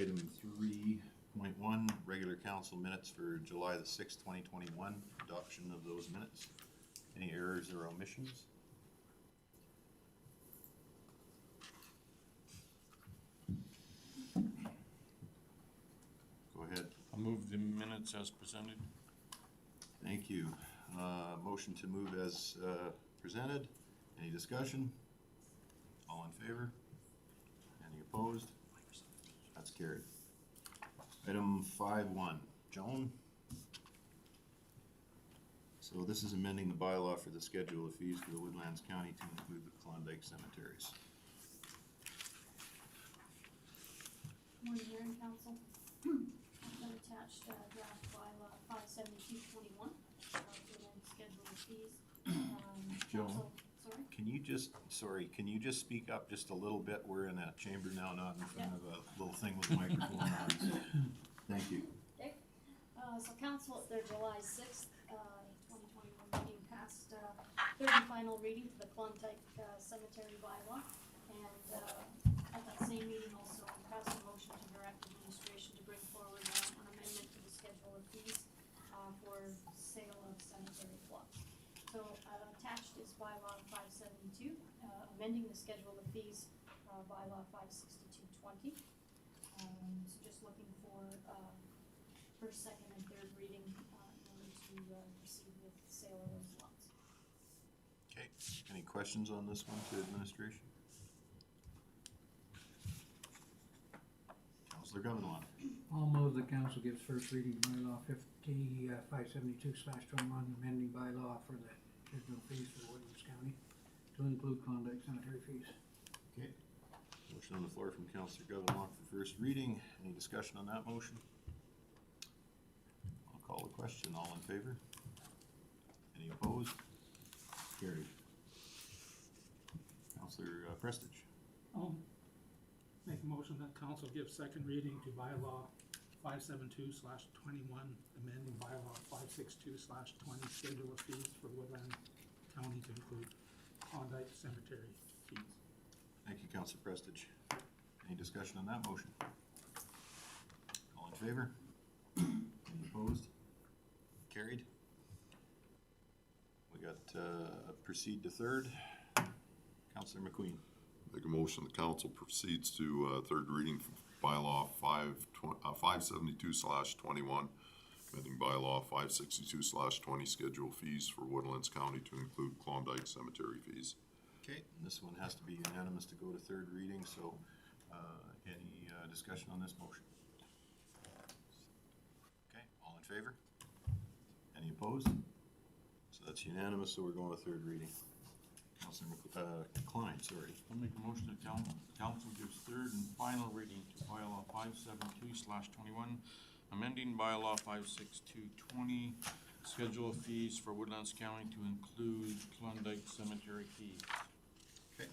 item 3.1, regular council minutes for July the 6th, 2021, adoption of those minutes. Any errors or omissions? Go ahead. I'll move the minutes as presented. Thank you. Motion to move as presented. Any discussion? All in favor? Any opposed? That's carried. Item 5.1, Joan. So this is amending the bylaw for the schedule of fees for the Woodlands County to include the Klondike cemeteries. Morning, Mayor and Council. I've attached draft bylaw 57221, schedule of fees. Joan, Council, sorry? can you just speak up just a little bit? We're in a chamber now, not in front of a little thing with a microphone on. Thank you. Okay. So council at their July 6th, 2021 meeting passed third and final reading for the Klondike cemetery bylaw. And at that same meeting also passed a motion to direct administration to bring forward an amendment to the schedule of fees for sale of cemetery plots. So attached is bylaw 572, amending the schedule of fees, bylaw 56220. So just looking for first, second, and third reading in order to proceed with the sale of those lots. Okay. Any questions on this one to administration? Councillor Goodwin. I'll move the council gives first reading bylaw 572/21, amending bylaw for the schedule fees for Woodlands County to include Klondike cemetery fees. Okay. Motion on the floor from Councillor Goodwin for first reading. Any discussion on that motion? I'll call the question. All in favor? Any opposed? Carried. Councillor Prestige. I'll make a motion that council gives second reading to bylaw 572/21, amending bylaw 562/20, schedule of fees for Woodland County to include Klondike cemetery fees. Thank you, Councillor Prestige. Any discussion on that motion? All in favor? Any opposed? Carried. We got proceed to third. Councillor McQueen. Make a motion the council proceeds to third reading for bylaw 572/21, amending bylaw 562/20, schedule fees for Woodlands County to include Klondike cemetery fees. Okay, and this one has to be unanimous to go to third reading, so any discussion on this motion? Okay, all in favor? Any opposed? So that's unanimous, so we're going to third reading. Councilor Klein, sorry. I'll make a motion that council gives third and final reading to bylaw 572/21, amending bylaw 56220, schedule of fees for Woodlands County to include Klondike cemetery fees. Okay.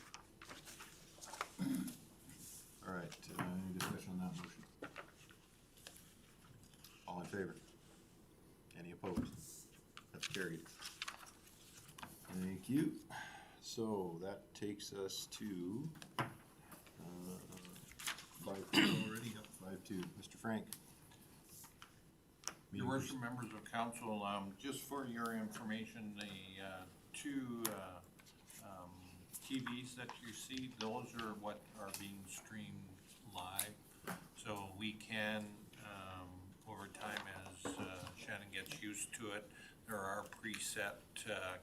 All right, any discussion on that motion? All in favor? Any opposed? That's carried. Thank you. So that takes us to 5-2 already. Yep, 5-2. Mr. Frank. Your worship, members of council, just for your information, the two TVs that you see, those are what are being streamed live. So we can, over time as Shannon gets used to it, there are preset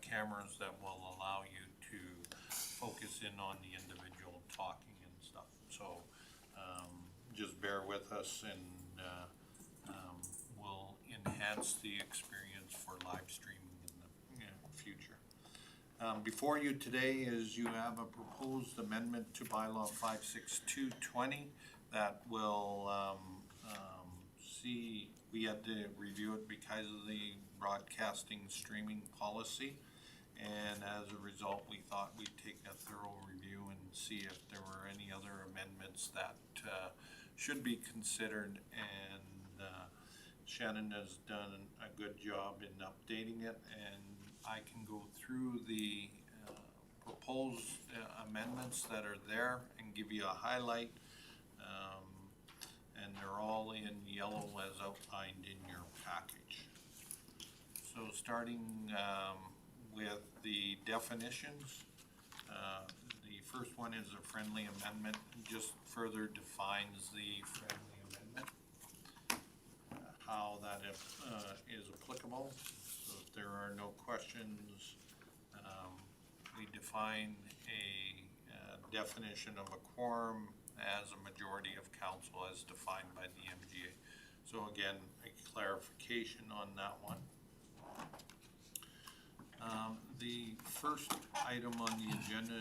cameras that will allow you to focus in on the individual talking and stuff. So just bear with us, and we'll enhance the experience for live streaming in the future. Before you today is you have a proposed amendment to bylaw 56220 that will see, we had to review it because of the broadcasting streaming policy, and as a result we thought we'd take a thorough review and see if there were any other amendments that should be considered, and Shannon has done a good job in updating it, and I can go through the proposed amendments that are there and give you a highlight, and there yellow as outlined in your package. So starting with the definitions, the first one is a friendly amendment, just further defines the friendly amendment, how that is applicable. So if there are no questions, we define a definition of a quorum as a majority of council as defined by the MGA. So again, a clarification on that one. The first item on the agenda,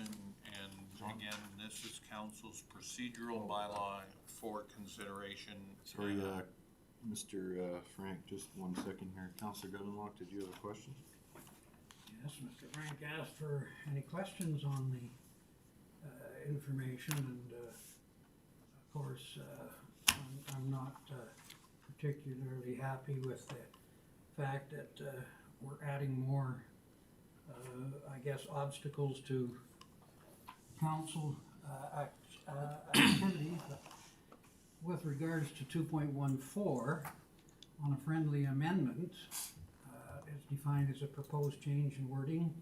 and again, this is council's procedural bylaw for consideration. Sorry, Mr. Frank, just 1 second here. Councilor Goodenock, did you have a question? Yes, Mr. Frank asked for any questions on the information, and of course, I'm not particularly happy with the fact that we're adding more, I guess, obstacles to council activities. With regards to 2.14, on a friendly amendment, is defined as a proposed change in wording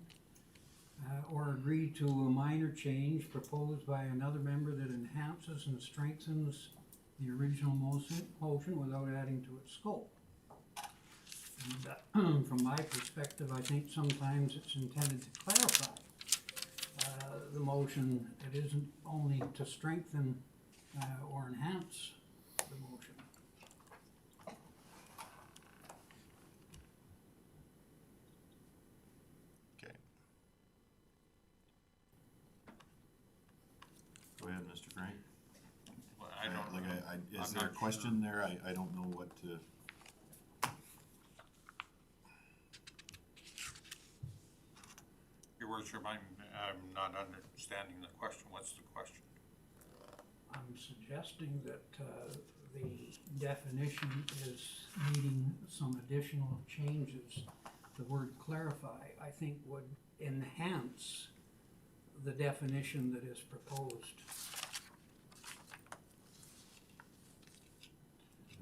or agree to a minor change proposed by another member that enhances and strengthens the original motion without adding to its scope. And from my perspective, I think sometimes it's intended to clarify the motion. It isn't only to strengthen or enhance the motion. Okay. Go ahead, Mr. Frank. Well, I don't Like, know. is I'm there a not question there? I don't know what to. Your worship, I'm not understanding the question. What's the question? I'm suggesting that the definition is needing some additional changes. The word clarify, I think, would enhance the definition that is proposed.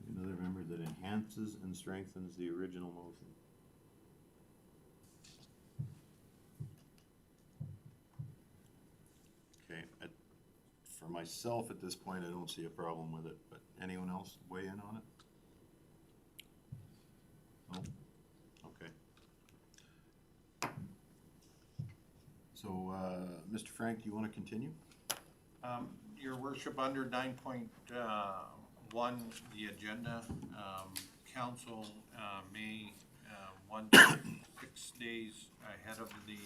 Another member that enhances and strengthens the original motion. Okay, for myself at this point, I don't see a problem with it, but anyone else weigh in on it? No? Okay. So, Mr. Frank, do you want to continue? Your worship, under 9.1, the agenda, council may, 1 to 6 days ahead of the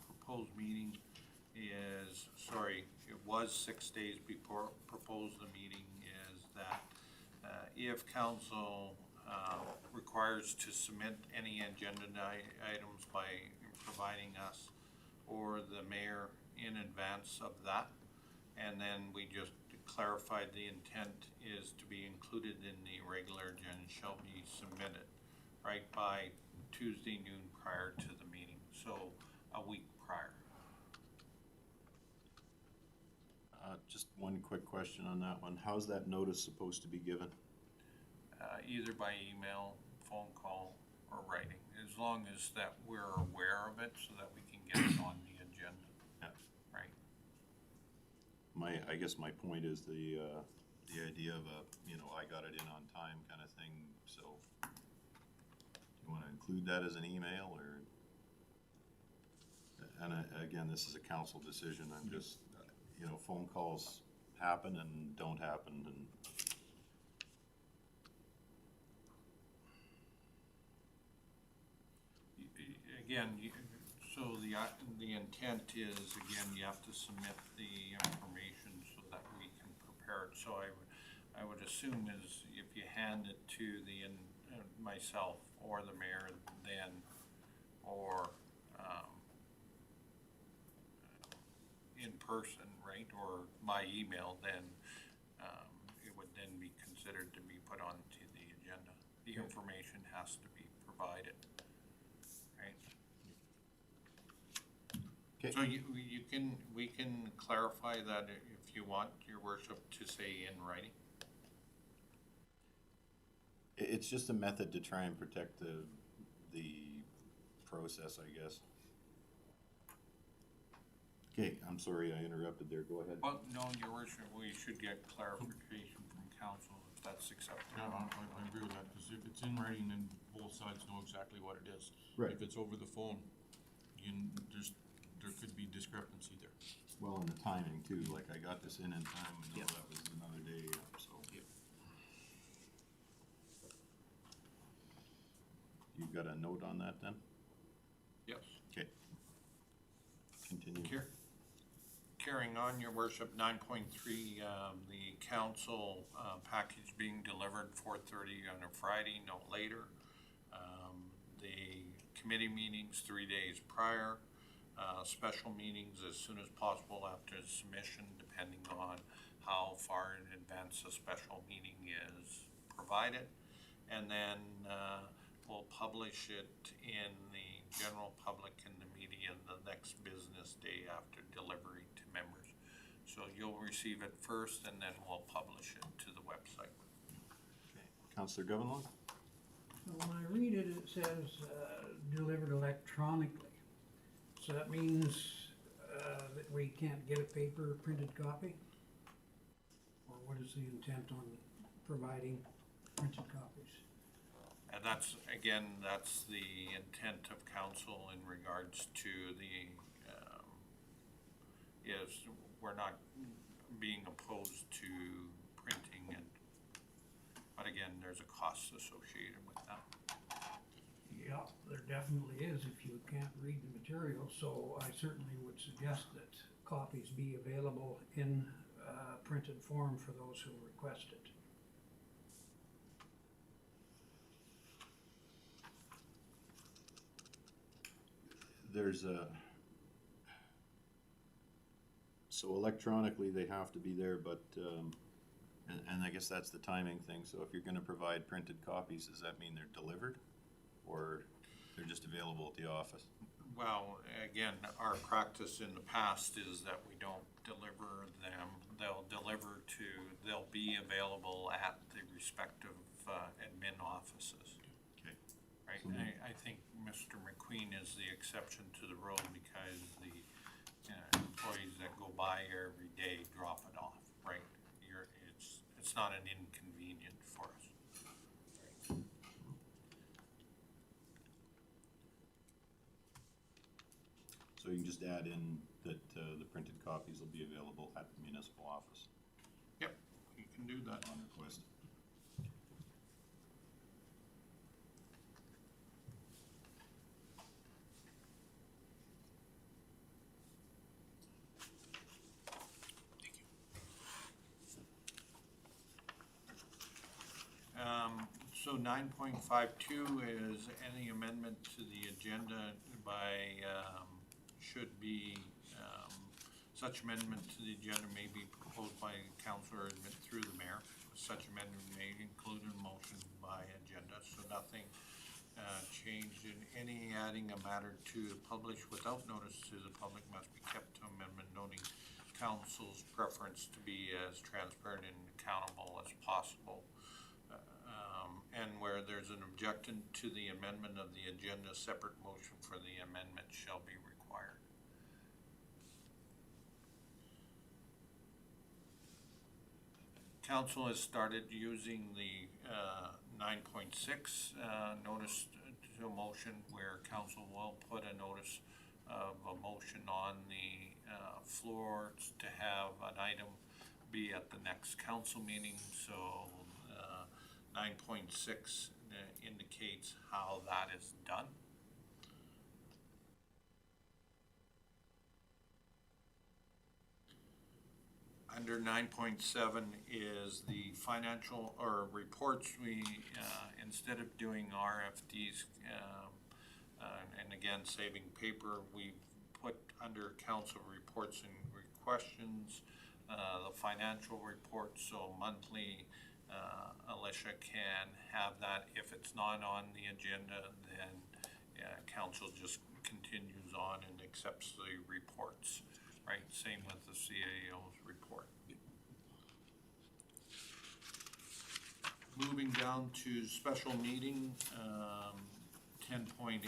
proposed meeting is, sorry, it was 6 days before proposed the meeting, is that if council requires to submit any agenda items by providing us or the mayor in advance of that, and then we just clarified the intent is to be included in the regular agenda shall be submitted right by Tuesday noon prior to the meeting, so a week prior. Just one quick question on that one. How's that notice supposed to be given? Either by email, phone call, or writing, as long as that we're aware of it so that we can get it on the agenda. Yeah. Right. I guess my point is the idea of I got it in on time kind of thing, so you want to include that as an email, or, and again, this is a council decision. I'm just, phone calls happen and don't happen, and Again, so the intent is, again, you have to submit the information so that we can prepare it. So I would assume is if you hand it to myself or the mayor then, or in person, right, or by email, then it would then be considered to be put onto the agenda. The information has to be provided. okay. So we can clarify that if you want, your worship, to say in writing. It's just a method to try and protect the process, I guess. Okay, I'm sorry I interrupted there, go ahead. Well, no, your worship, we should get clarification from council if that's acceptable. Yeah, I agree with that, because if it's in writing, then both sides know exactly what it is. Right. If it's over the phone, there could be discrepancy there. Well, and the timing too, like I got this in time, and Yep. that was another day, so. Yep. You've got a note on that then? Yes. Okay. Continue. Carrying on, your worship, 9.3, the council package being delivered 4:30 on a Friday, no later. The committee meetings 3 days prior. Special meetings as soon as possible after submission, depending on how far in advance a special meeting is provided. And then we'll publish it in the general public and the media the next business day after delivery to members. So you'll receive it first and then we'll publish it to the website. Okay. Counselor Govinlaw? When I read it, it says delivered electronically. So that means that we can't get a paper printed copy? Or what is the intent on providing printed copies? And that's, again, that's the intent of council in regards to the, is we're not being opposed to printing it. But again, there's a cost associated with that. Yeah, there definitely is if you can't read the material, so I certainly would suggest that copies be available in printed form for those who request it. There's so electronically they have to be there, but, and I guess that's the timing thing, so if you're gonna provide printed copies, does that mean they're delivered? Or they're just available at the office? Well, again, our practice in the past is that we don't deliver them. They'll be available at the respective admin offices. Okay. Right, So- I think Mr. McQueen is the exception to the rule because the employees that go by every day drop it off, right? It's not an inconvenient for us. Right. So you can just add in that the printed copies will be available at the municipal office Yep, you can do that. on request. So 9.52 is any amendment to the agenda by, should be, such amendment to the agenda may be proposed by council or through the mayor. Such amendment may include a motion by agenda, so nothing changed in any adding a matter to publish without notice to the public must be kept to amendment, noting council's preference to be as transparent and accountable as possible. And where there's an objection to the amendment of the agenda, separate motion for the amendment shall be required. Council has started using the 9.6 notice to a motion where council will put a notice of a motion on the floor to have an item be at the next council meeting. So 9.6 indicates how that is done. Under 9.7 is the financial or reports. We, instead of doing RFDs, and again, saving paper, we put under council reports and questions, the financial report, so monthly. Alicia can have that. If it's not on the agenda, then council just continues on and accepts the reports, right? Same with the CAO's report. moving down to special meeting, 10.8.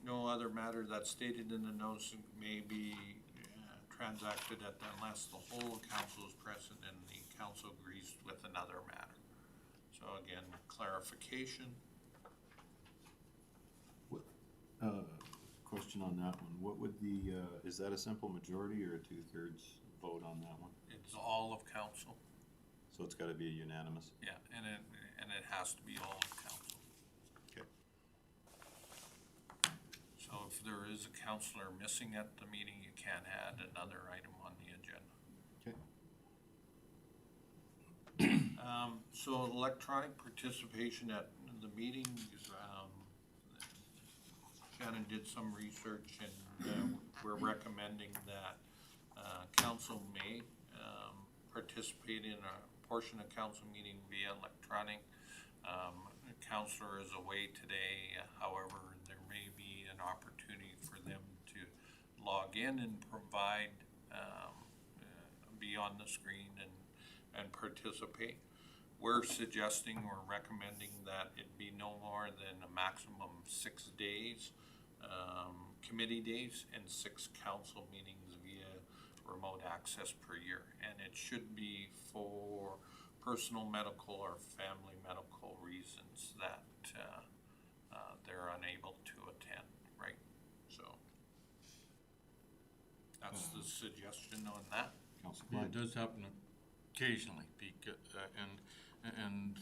No other matter that's stated in the notice may be transacted unless the whole council is present and the council agrees with another matter. So again, clarification. Question on that one. What would the, is that a simple majority or a 2/3 vote on that one? It's all of council. So it's gotta be unanimous? Yeah, and it has to be all of council. Okay. So if there is a counselor missing at the meeting, you can add another item on the agenda. Okay. So electronic participation at the meeting is, Shannon did some research and, we're recommending that, council may, participate in a portion of council meeting via electronic. Counselor is away today, however, there may be an opportunity for them to log in and provide, be on the screen and participate. We're suggesting or recommending that it be no more than a maximum of 6 days, committee days, and 6 council meetings via remote access per year. And it should be for personal medical or family medical reasons that they're unable to attend, right? So that's the suggestion on that. Councilor Yeah, Klein? it does happen occasionally, and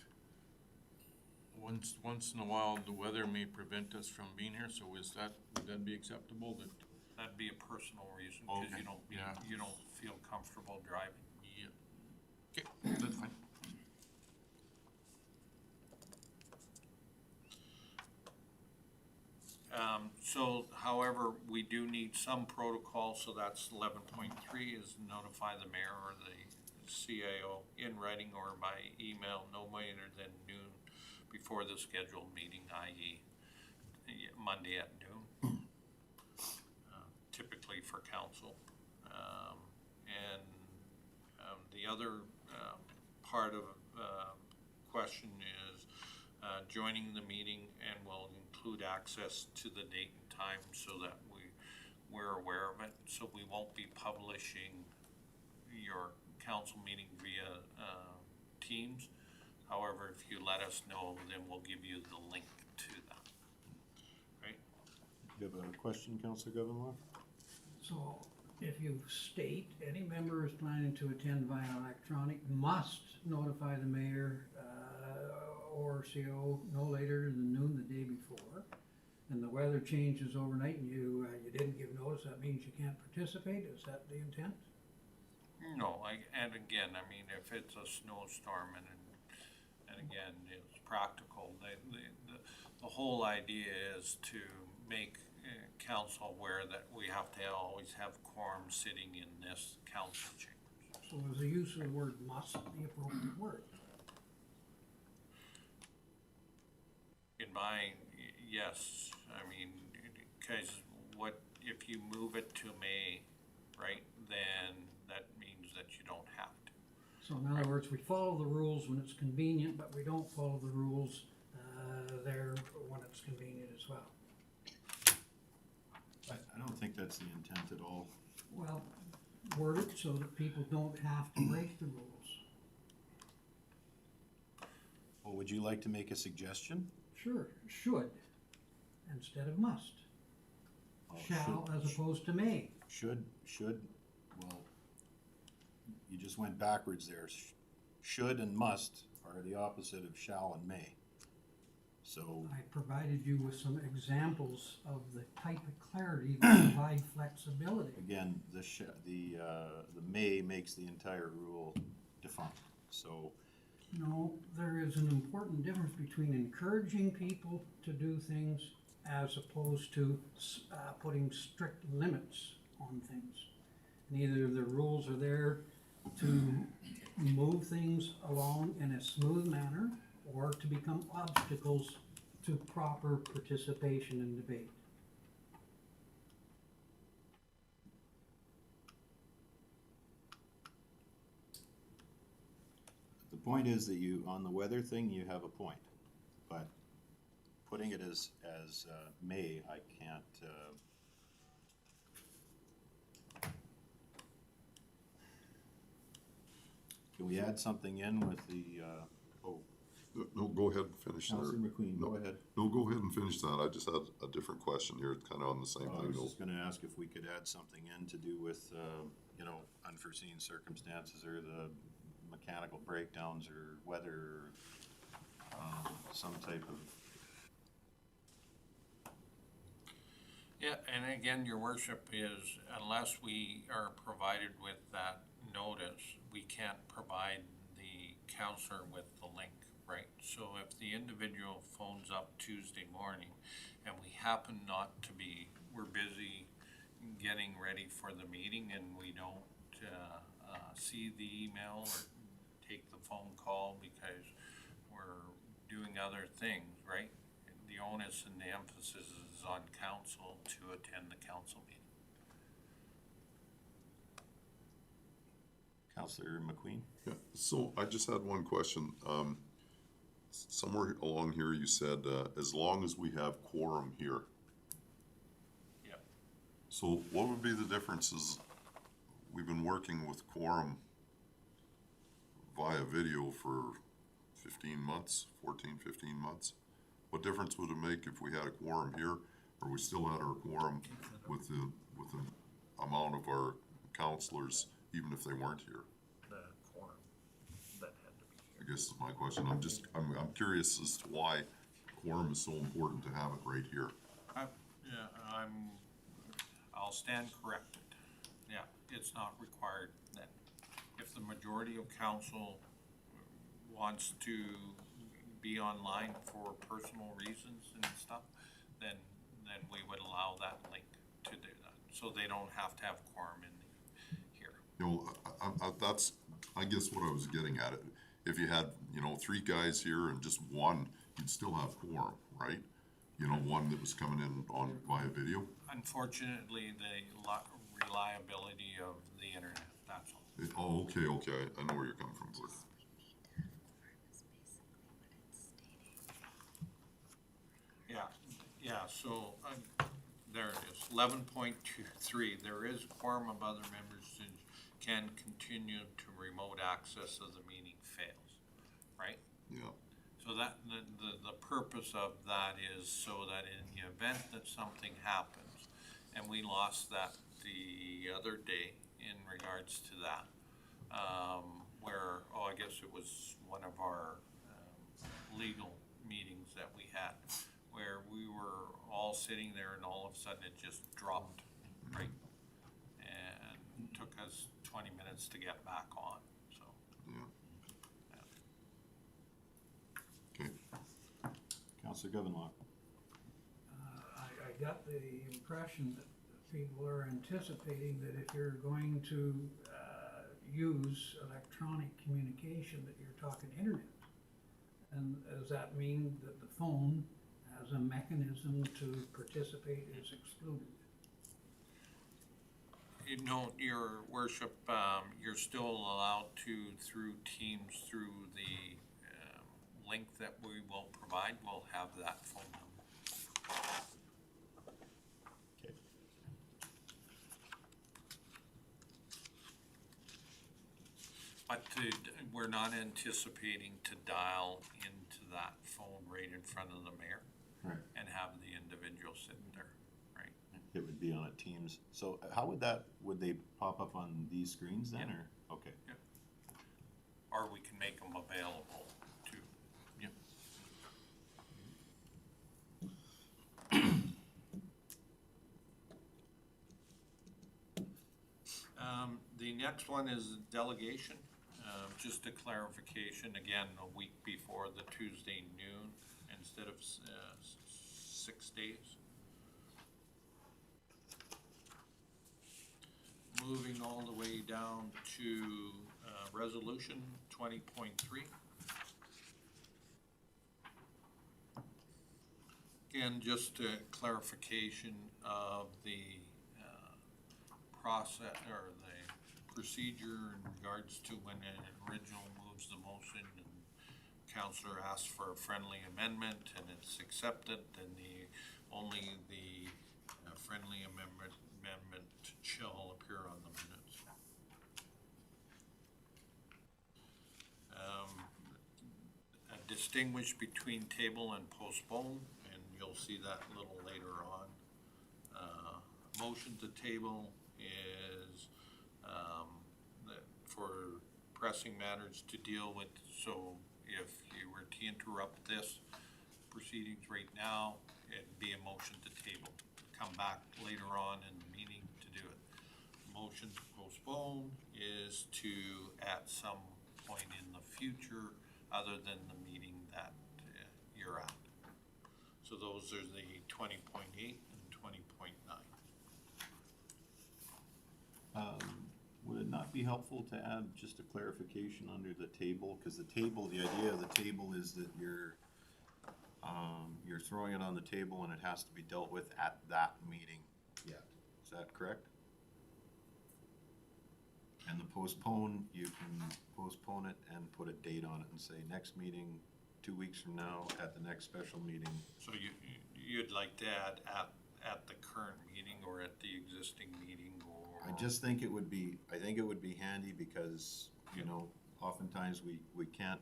once in a while, the weather may prevent us from being here, so would that be acceptable, that? That'd be a personal reason, because Okay, yeah. you don't feel comfortable driving. Yeah. Okay, that's fine. So however, we do need some protocol, so that's 11.3 is notify the mayor or the CAO in writing or by email no later than noon before the scheduled meeting, i.e. Monday at noon, typically for council. The other part of question is joining the meeting, and will include access to the date and time so that we're aware of it. So we won't be publishing your council meeting via Teams. However, if you let us know, then we'll give you the link to that. Right? You have a question, Councilor Govenloff? So if you state any member is planning to attend via electronic must notify the mayor or CO no later than noon the day before, and the weather changes overnight and you didn't give notice, that means you can't participate? Is that the intent? No, and again, I mean, if it's a snowstorm and again, it's practical, the whole idea is to make council aware that we have to always have quorum sitting in this council chamber. So is the use of the word must the appropriate word? In my, yes, I mean, because what, if you move it to May, right, then that means that you don't have to. So in other words, we follow the rules when it's convenient, but we don't follow the rules there when it's convenient as well. I don't think that's the intent at all. Well, word it so that people don't have to break the rules. Well, would you like to make a suggestion? Sure, should, instead of must. Shall Should- as opposed to may. Should, well, you just went backwards there. Should and must are the opposite of shall and may. So, I provided you with some examples of the type of clarity that provide flexibility. again, the may makes the entire rule defunct, so. No, there is an important difference between encouraging people to do things as opposed to putting strict limits on things. Neither of the rules are there to move things along in a smooth manner or to become obstacles to proper participation in debate. point is that you, on the weather thing, you have a point, but putting it as May, I can't, can we add something in with the, No, go ahead and finish there. Councilor McQueen, No. go ahead. No, go ahead and finish that. I just had a different question here, kind of on the same I thing was though. just gonna ask if we could add something in to do with, you know, unforeseen circumstances or the mechanical breakdowns or weather, or, some type of, Yeah, and again, your worship is, unless we are provided with that notice, we can't provide the counselor with the link, right? So if the individual phones up Tuesday morning and we happen not to be, we're busy getting ready for the meeting and we don't, see the email or take the phone call because we're doing other things, right? The onus and the emphasis is on council to attend the council meeting. Councilor McQueen? Yeah, so I just had one question. Somewhere along here you said, as long as we have quorum here. Yep. So what would be the differences? We've been working with quorum via video for 15 months, 14, 15 months. What difference would it make if we had a quorum here, or we still had our quorum with the amount of our counselors, even if they weren't here? The quorum that had to be I guess is my question. I'm curious as to why quorum is so important to have it right here. I'll stand corrected. Yeah, it's not required then. If the majority of council wants to be online for personal reasons and stuff, then we would allow that link to do that. So they don't have to have quorum in here. You know, that's, I guess what I was getting at it. If you had, you know, 3 guys here and just one, you'd still have quorum, right? You know, one that was coming in on via video. Unfortunately, the reliability of the internet, that's all. Oh, okay, I know where you're coming from, Gordon. Yeah, so, there it is, 11.23, there is a quorum of other members who can continue to remote access as the meeting fails, right? Yeah, So that, the purpose of that is so that in the event that something happens, and we lost that the other day in regards to that, where, I guess it was one of our, legal meetings that we had, where we were all sitting there and all of a sudden it just dropped, right? And it took us 20 minutes to get back on, so. yeah. Okay, Councilor Goodenough? I got the impression that people are anticipating that if you're going to use electronic communication, that you're talking internet. And does that mean that the phone as a mechanism to participate is excluded? You know, your worship, you're still allowed to, through Teams, through the link that we will provide, we'll have that phone number. Okay. But we're not anticipating to dial into that phone right in front of the mayor Right. and have the individual sitting there, right? It would be on a Teams. So how would they pop up on these screens then, Yeah. or, okay? Or we can make them available too. Yeah. The next one is delegation, just a clarification, again, a week before the Tuesday noon instead of 6 days. Moving all the way down to resolution 20.3. Again, just a clarification of the process or the procedure in regards to when an original moves moves the motion and counselor asks for a friendly amendment and it's accepted, then only the friendly amendment shall appear on the minutes. Distinguish between table and postpone, and you'll see that a little later on. Motion to table is for pressing matters to deal with, so if you were to interrupt this proceedings right now, it'd be a motion to table. Come back later on in the meeting to do it. Motion to postpone is to, at some point in the future, other than the meeting that you're at. So those are the 20.8 and 20.9. Would it not be helpful to add just a clarification under the table? Because the table, the idea of the table is that you're throwing it on the table and it has to be dealt with at that meeting yet. Is that correct? And the postpone, you can postpone it and put a date on it and say next meeting 2 weeks from now at the next special meeting. So you'd like to add at the current meeting or at the existing meeting, or? I just think it would be, handy because, you know, oftentimes we can't,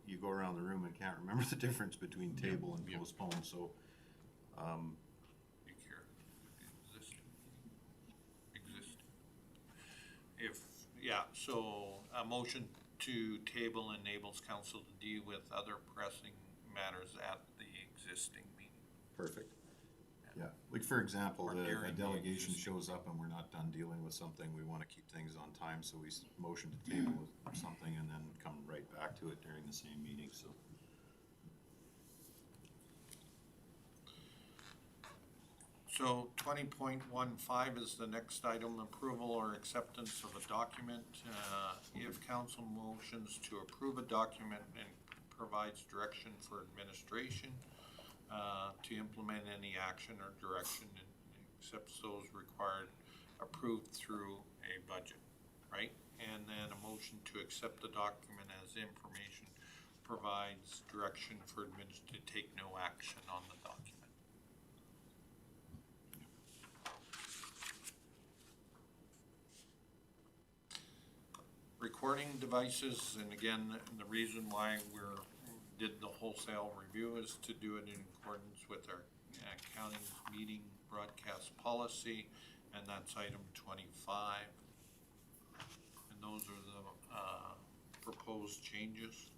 you go around the room and can't remember the difference between table and postpone, so. So a motion to table enables council to deal with other pressing matters at the existing meeting. Perfect. Yeah, like for example, Or a during the delegation existing. shows up and we're not done dealing with something, we wanna keep things on time, so we motion to table something and then come right back to it during the same meeting, so. So 20.15 is the next item, approval or acceptance of a document. If council motions to approve a document and provides direction for administration to implement any action or direction and accepts those required, approved through a budget, right? And then a motion to accept the document as information provides direction for to take no action on the document. Recording devices, and again, the reason why did the wholesale review is to do it in accordance with our county meeting broadcast policy, and that's item 25. And those are the proposed changes.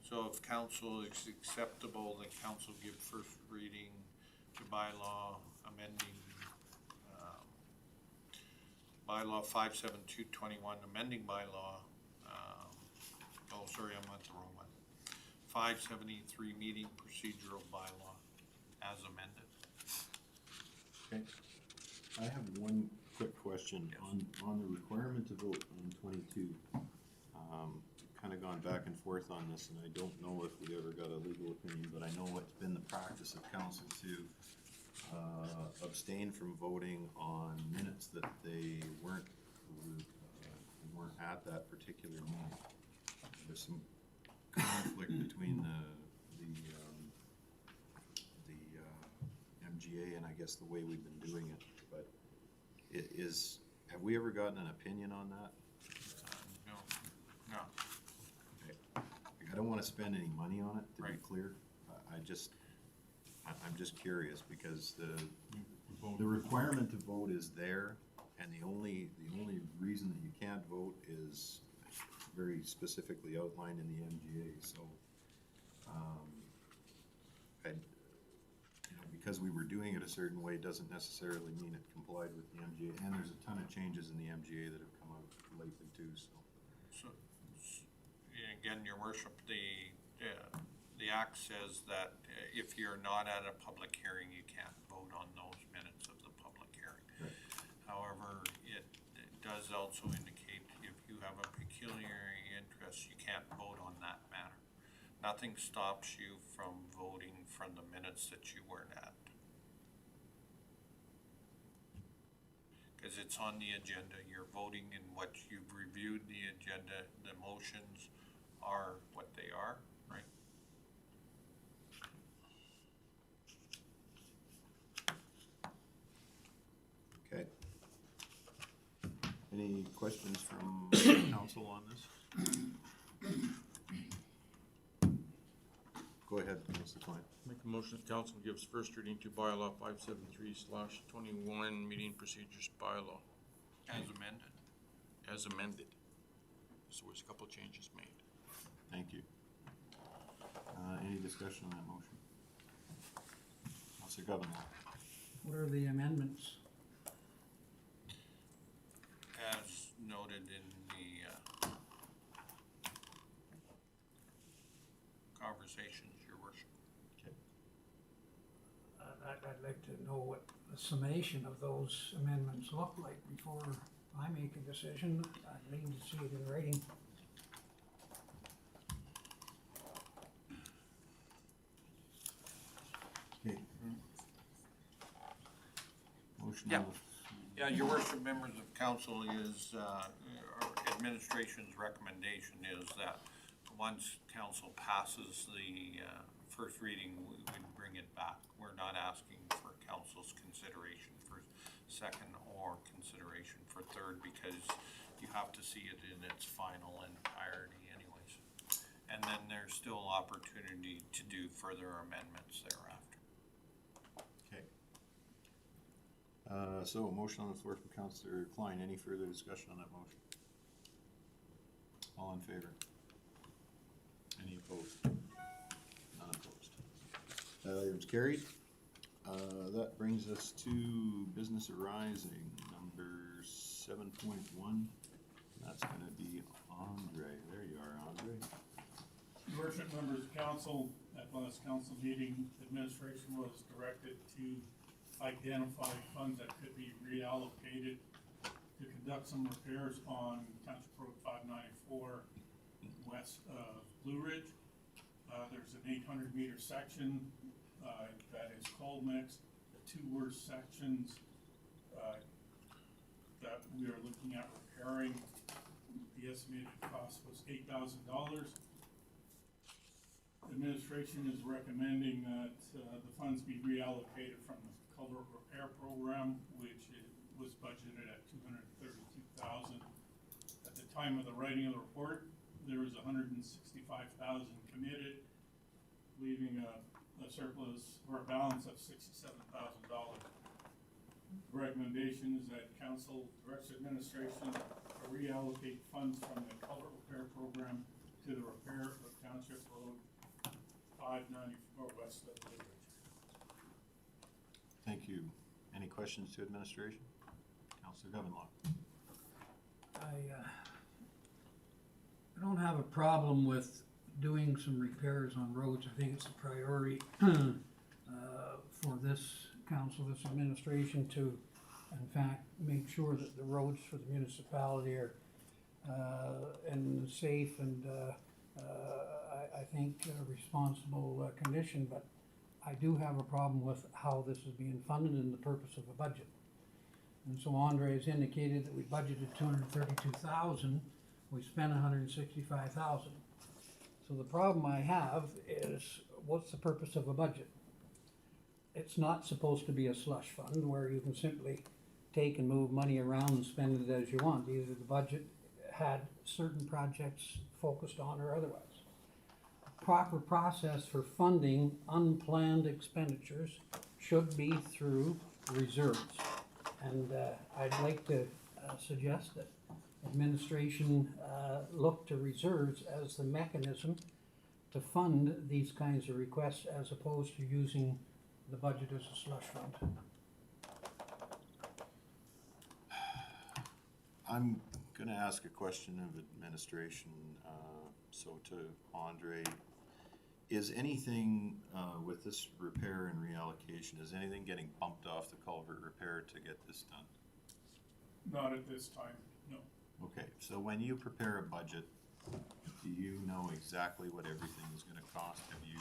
So if council is acceptable, the council give first reading to bylaw amending bylaw 57221, amending bylaw, sorry, I'm at the wrong one. 573 meeting procedural bylaw as amended. Okay. I have one quick question on the requirement to vote on 22. Kind of gone back and forth on this, and I don't know if we ever got a legal opinion, but I know it's been the practice of council to abstain from voting on minutes that they weren't at that particular meeting. There's some conflict between the MGA and I guess the way we've been doing it, but have we ever gotten an opinion on that? No. Okay. Like, I don't want to spend any money on it, to be Right. clear. I'm just curious because the requirement to vote is there, and the only reason that you can't vote is very specifically outlined in the MGA. So, because we were doing it a certain way doesn't necessarily mean it complied with the MGA. And there's a ton of changes in the MGA that have come out lately too. So, Again, your worship, the act says that if you're not at a public hearing, you can't vote on those minutes of the public hearing. Right. However, it does also indicate if you have a pecuniary interest, you can't vote on that matter. Nothing stops you from voting from the minutes that you weren't at. Cause it's on the agenda, you're voting in what you've reviewed the agenda, the motions are what they are, right? Okay. Any questions from council on this? Go ahead, Councilor Klein. Make a motion that council gives first reading to bylaw 573/21 meeting procedures bylaw As amended. as amended. So there's a couple changes made. Thank you. Any discussion on that motion? Councilor Governor. What are the amendments? As noted in the conversations, your worship. Okay. I'd like to know what the summation of those amendments look like before I make a decision. I'd need to see it in writing. Okay. Motion Yeah. on the Yeah, your worship, members of council, is, our administration's recommendation is that once council passes the, first reading, we would bring it back. We're not asking for council's consideration for second or consideration for third, because you have to see it in its final entirety anyways. And then there's still opportunity to do further amendments thereafter. Okay. So a motion on the floor from Councilor Klein. Any further discussion on that motion? All in favor? Any opposed? None opposed. That item's carried. That brings us to business arising, number 7.1. That's gonna be Andre. There you are, Andre. Your worship, members of council, at last council meeting, administration was directed to identify funds that could be reallocated to conduct some repairs on Township Road 594 west of Blue Ridge. There's an 800-meter section that is coal mixed. The two worst sections that we are looking at repairing, the estimated cost was $8,000. Administration is recommending that the funds be reallocated from the culvert repair program, which was budgeted at $232,000. At the time of the writing of the report, there was $165,000 committed, leaving a surplus or a balance of $67,000. The recommendation is that council directs administration to reallocate funds from the culvert repair program to the repair of Township Road 594 west of Blue Ridge. Thank you. Any questions to administration? Councilor Governor. I don't have a problem with doing some repairs on roads. I think it's a priority for this council, this administration, to in fact make sure that the roads for the municipality are in safe and I think responsible condition, but I do have a problem with how this is being funded and the purpose of a budget. And so Andre has indicated that we budgeted $232,000, we spent $165,000. So the problem I have is, what's the purpose of a budget? It's not supposed to be a slush fund where you can simply take and move money around and spend it as you want. Either the budget had certain projects focused on or otherwise. Proper process for funding unplanned expenditures should be through reserves. And I'd like to suggest that administration look to reserves as the mechanism to fund these kinds of requests as opposed to using the budget as a slush fund. I'm gonna ask a question of administration, so to Andre. Is anything, with this repair and reallocation, is anything getting bumped off the culvert repair to get this done? Not at this time, no. Okay, so when you prepare a budget, do you know exactly what everything is gonna cost? Have you,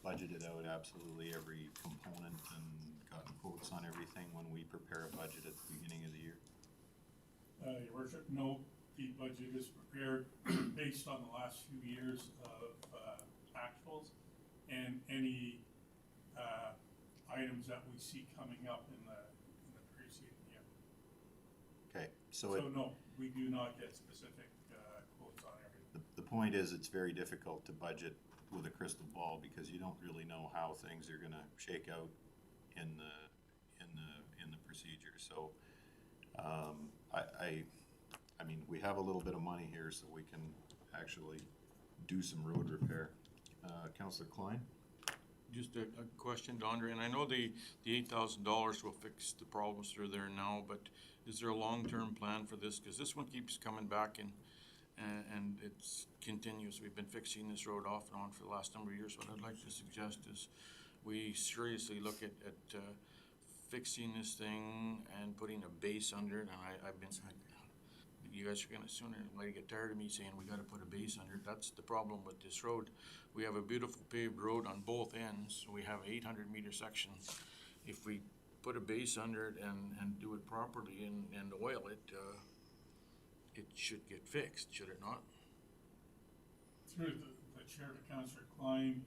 budgeted out absolutely every component and gotten quotes on everything when we prepare a budget at the beginning of the year? Your worship, no, the budget is prepared based on the last few years of, actuals and any, items that we see coming up in the preceding year. Okay, so it, So no, we do not get specific, quotes on everything. the point is, it's very difficult to budget with a crystal ball because you don't really know how things are gonna shake out in the procedure, so, I mean, we have a little bit of money here, so we can actually do some road repair. Councillor Klein? Just a question to Andre, and I know the $8,000 will fix the problems that are there now, but is there a long-term plan for this? Cause this one keeps coming back and it's continuous. We've been fixing this road off and on for the last number of years. What I'd like to suggest is we seriously look at fixing this thing and putting a base under it, and I've been, you guys are gonna sooner or later get tired of me saying we gotta put a base under it. That's the problem with this road. We have a beautiful paved road on both ends. We have 800-meter section. If we put a base under it and do it properly and oil it, it should get fixed, should it not? Through the chair to Councillor Klein,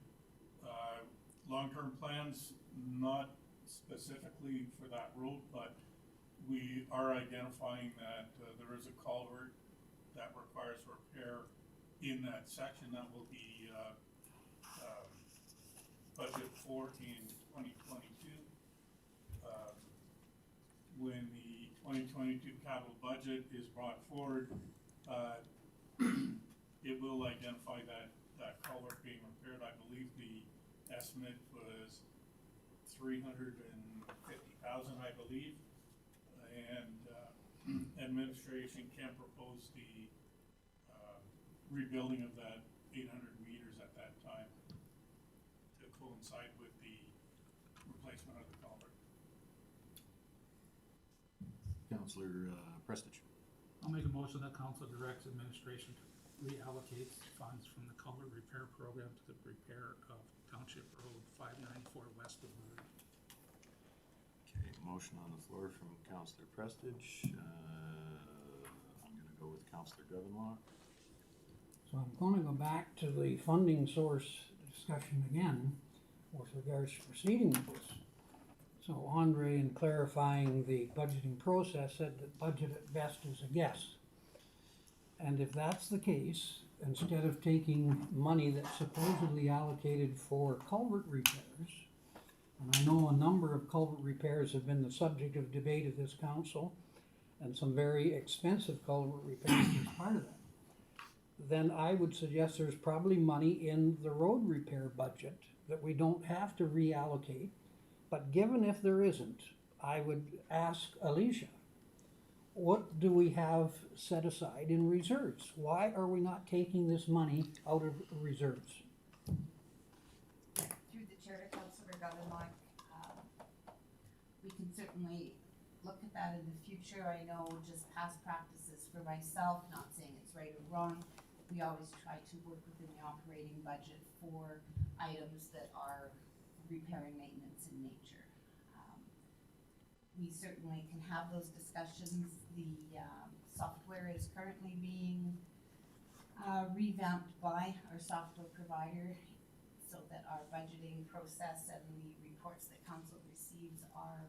long-term plans, not specifically for that road, but we are identifying that there is a culvert that requires repair in that section that will be budget for in 2022. When the 2022 capital budget is brought forward, it will identify that culvert being repaired. I believe the estimate was $350,000, I believe. And administration can propose the rebuilding of that 800 meters at that time to coincide with the replacement of the culvert. Councillor Prestige. I'll make a motion that council directs administration to reallocate funds from the culvert repair program to the repair of Township Road 594 west of Woodlands. Okay, motion on the floor from Councillor Prestige. I'm gonna go with Councillor Govinlaw. So I'm gonna go back to the funding source discussion again with regards to proceeding with this. So Andre, in clarifying the budgeting process, said that budget at best is a guess. And if that's the case, instead of taking money that's supposedly allocated for culvert repairs, and I know a number of culvert repairs have been the subject of debate of this council, and some very expensive culvert repairs as part of that, then I would suggest there's probably money in the road repair budget that we don't have to reallocate. But given if there isn't, I would ask Alicia, what do we have set aside in reserves? Why are we not taking this money out of reserves? Through the chair to Councillor Govinlaw, we can certainly look at that in the future. I know just past practices for myself, not saying it's right or wrong, we always try to work within the operating budget for items that are repair and maintenance in nature. We certainly can have those discussions. The software is currently being revamped by our software provider so that our budgeting process and the reports that council receives are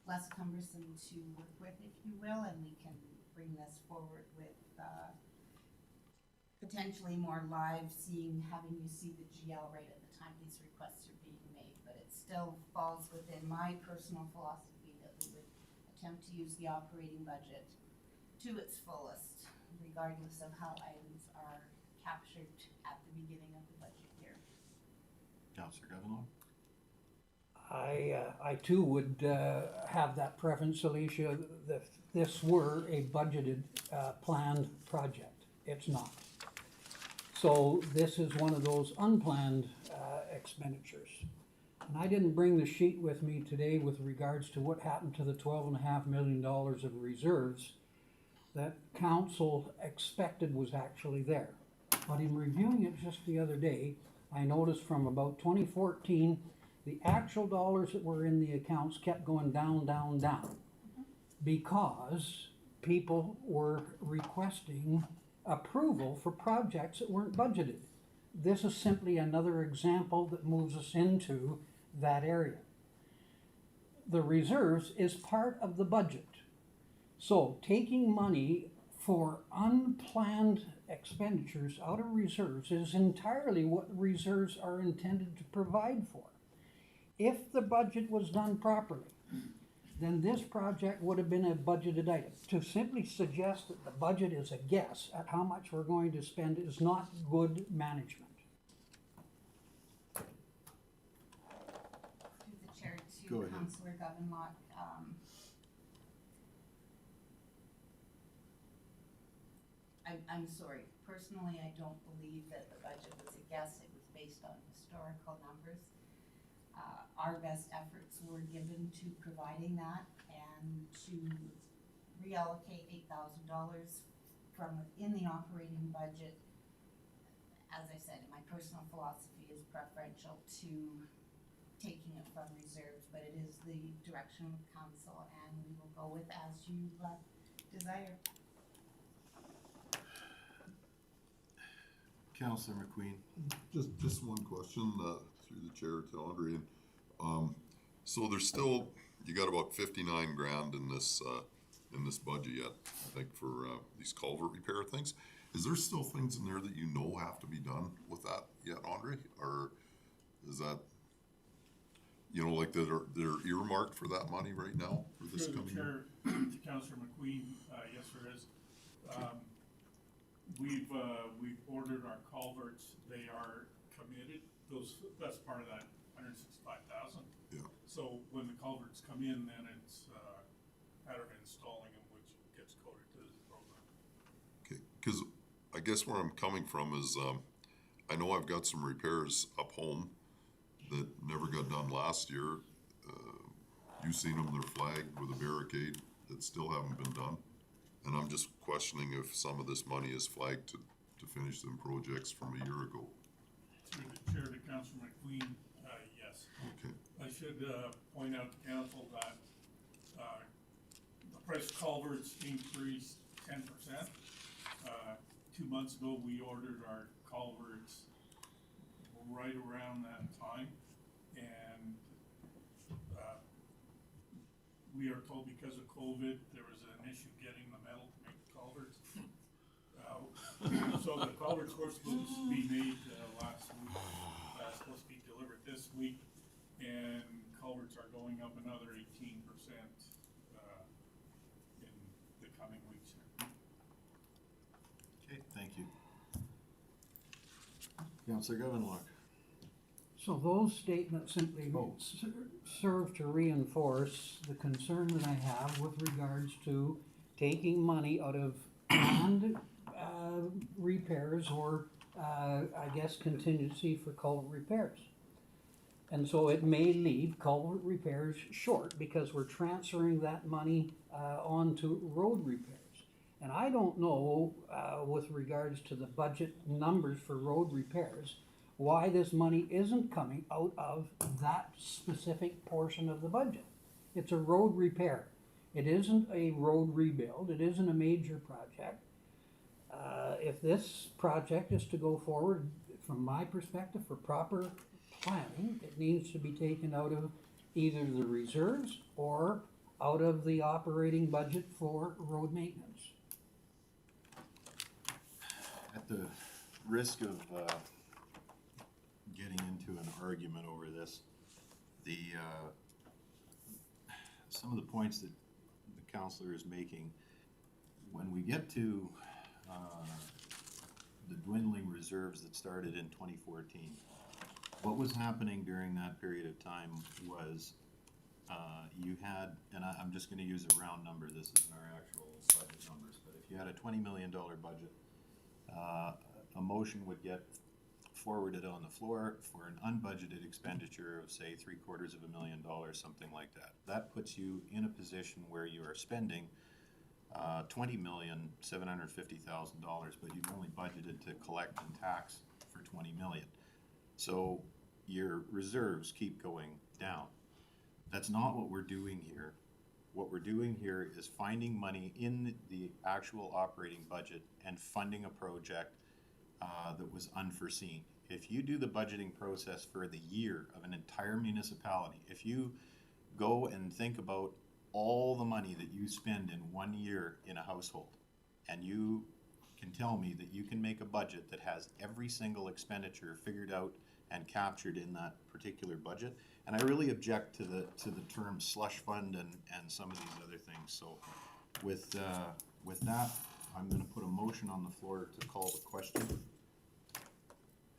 less cumbersome to work with, if you will, and we can bring this forward with potentially more live having you see the GL right at the time these requests are being made, but it still falls within my personal philosophy that we would attempt to use the operating budget to its fullest, regardless of how items are captured at the beginning of the budget year. Councillor Govinlaw. I too would have that preference, Alicia, that this were a budgeted, planned project. It's not. So this is one of those unplanned expenditures. And I didn't bring the sheet with me today with regards to what happened to the $12.5 million of reserves that council expected was actually there. But in reviewing it just the other day, I noticed from about 2014 The actual dollars that were in the accounts kept going down, down, down. Because people were requesting approval for projects that weren't budgeted. This is simply another example that moves us into that area. The reserves is part of the budget. So taking money for unplanned expenditures out of reserves is entirely what reserves are intended to provide for. If the budget was done properly, then this project would have been a budgeted item. To simply suggest that the budget is a guess at how much we're going to spend is not good management. Through the chair Go to ahead. Councillor Govenlock, I'm sorry, personally, I don't believe that the budget was a guess, it was based on historical numbers. Our best efforts were given to providing that and to reallocate $8,000 from within the operating budget. As I said, my personal philosophy is preferential to taking it from reserves, but it is the direction of council and we will go with as you desire. Councillor McQueen. Just one question, through the chair to Andre. So there's still, you got about 59 grand in this budget yet, I think, for, these culvert repair things. Is there still things in there that you know have to be done with that yet, Andre? Or is that, you know, like they're earmarked for that money right now for this Through the coming year? chair to Councillor McQueen, yes, there is. We've ordered our culverts, they are committed, that's part of that $165,000. Yeah. So when the culverts come in, then it's, matter of installing them, which gets coded to the program. Okay, cause I guess where I'm coming from is, I know I've got some repairs up home that never got done last year. You've seen them, they're flagged with a barricade that still haven't been done. And I'm just questioning if some of this money is flagged to finish them projects from a year ago. Through the chair to Councillor McQueen, yes. Okay, I should point out to council that the price of culverts increased 10%. 2 months ago, we ordered our culverts right around that time, and we are told because of COVID, there was an issue getting the metal to make the culverts. So the culverts were supposed to be made last week, supposed to be delivered this week, and culverts are going up another 18% in the coming weeks here. Okay, thank you. Councillor Govenlock. So those statements simply serve to reinforce the concern that I have with regards to taking money out of planned repairs or I guess contingency for culvert repairs. And so it may leave culvert repairs short because we're transferring that money onto road repairs. And I don't know with regards to the budget numbers for road repairs, why this money isn't coming out of that specific portion of the budget. It's a road repair. It isn't a road rebuild. It isn't a major project. If this project is to go forward, from my perspective, for proper planning, it needs to be taken out of either the reserves or out of the operating budget for road maintenance. At the risk of getting into an argument over this, some of the points that the councillor is making, when we get to the dwindling reserves that started in 2014, what was happening during that period of time was you had, and I'm just going to use a round number, this isn't our actual budget numbers, but if you had a $20 million budget, a motion would get forwarded on the floor for an unbudgeted expenditure of say $750,000, something like that. That puts you in a position where you are spending $20,750,000, but you've only budgeted to collect and tax for $20 million. So your reserves keep going down. That's not what we're doing here. What we're doing here is finding money in the actual operating budget and funding a project that was unforeseen. If you do the budgeting process for the year of an entire municipality, if you go and think about all the money that you spend in 1 year in a household, and you can tell me that you can make a budget that has every single expenditure figured out and captured in that particular budget. And I really object to the term slush fund and some of these other things. So with that, I'm gonna put a motion on the floor to call the question.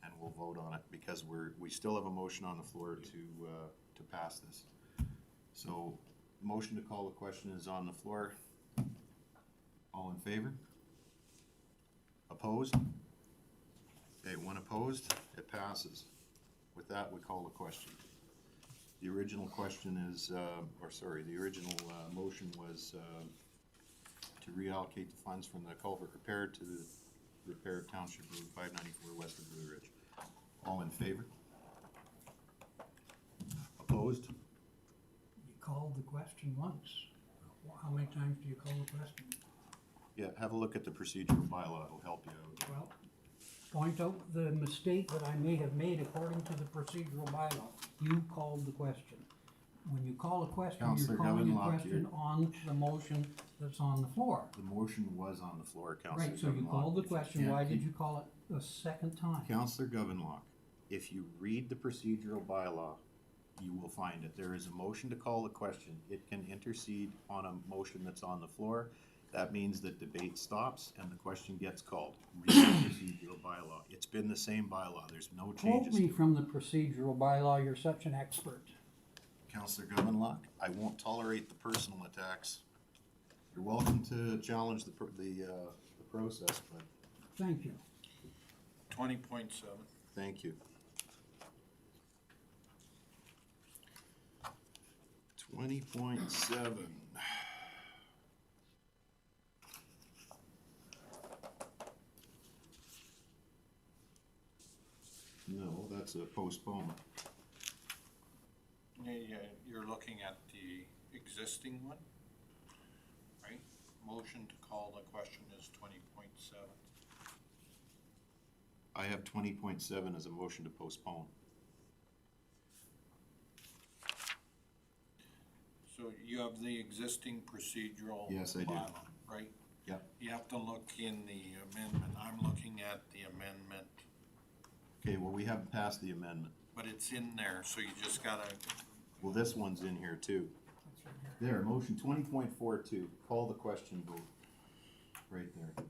And we'll vote on it because we still have a motion on the floor to pass this. So motion to call the question is on the floor. All in favor? Opposed? Okay, one opposed, it passes. With that, we call the question. The original question is, the original motion was to reallocate the funds from the culvert repair to the repair of Township Road 594 west of Blue Ridge. All in favor? Opposed? You called the question once. How many times do you call the question? Yeah, have a look at the procedural bylaw, it'll help you out. Well, point out the mistake that I may have made according to the procedural bylaw. You called the question. When you call a question, Councillor you're calling a Govinlock, question on the motion that's on the floor. The motion was on the floor, Councillor Right, so you Govinlock. called the If you question, can't why did keep- you call it a second time? Councillor Govinlock, if you read the procedural bylaw, you will find it. There is a motion to call the question. It can intercede on a motion that's on the floor. That means that debate stops and the question gets called. Read the procedural bylaw. It's been the same bylaw. There's no Quote changes. me from the procedural bylaw, you're such an expert. Councillor Govinlock, I won't tolerate the personal attacks. You're welcome to challenge the process, but Thank you. 20.7. thank you. 20.7. No, that's a postponement. Yeah, you're looking at the existing one, right? Motion to call the question is 20.7. I have 20.7 as a motion to postpone. So you have the existing procedural. Yes, I do. bylaw, right? Yep. You have to look in the amendment. I'm looking at the amendment, Okay, well, we haven't passed the amendment. but it's in there, so you just gotta, Well, this one's in here too. There, motion 20.42, call the question vote. Right there.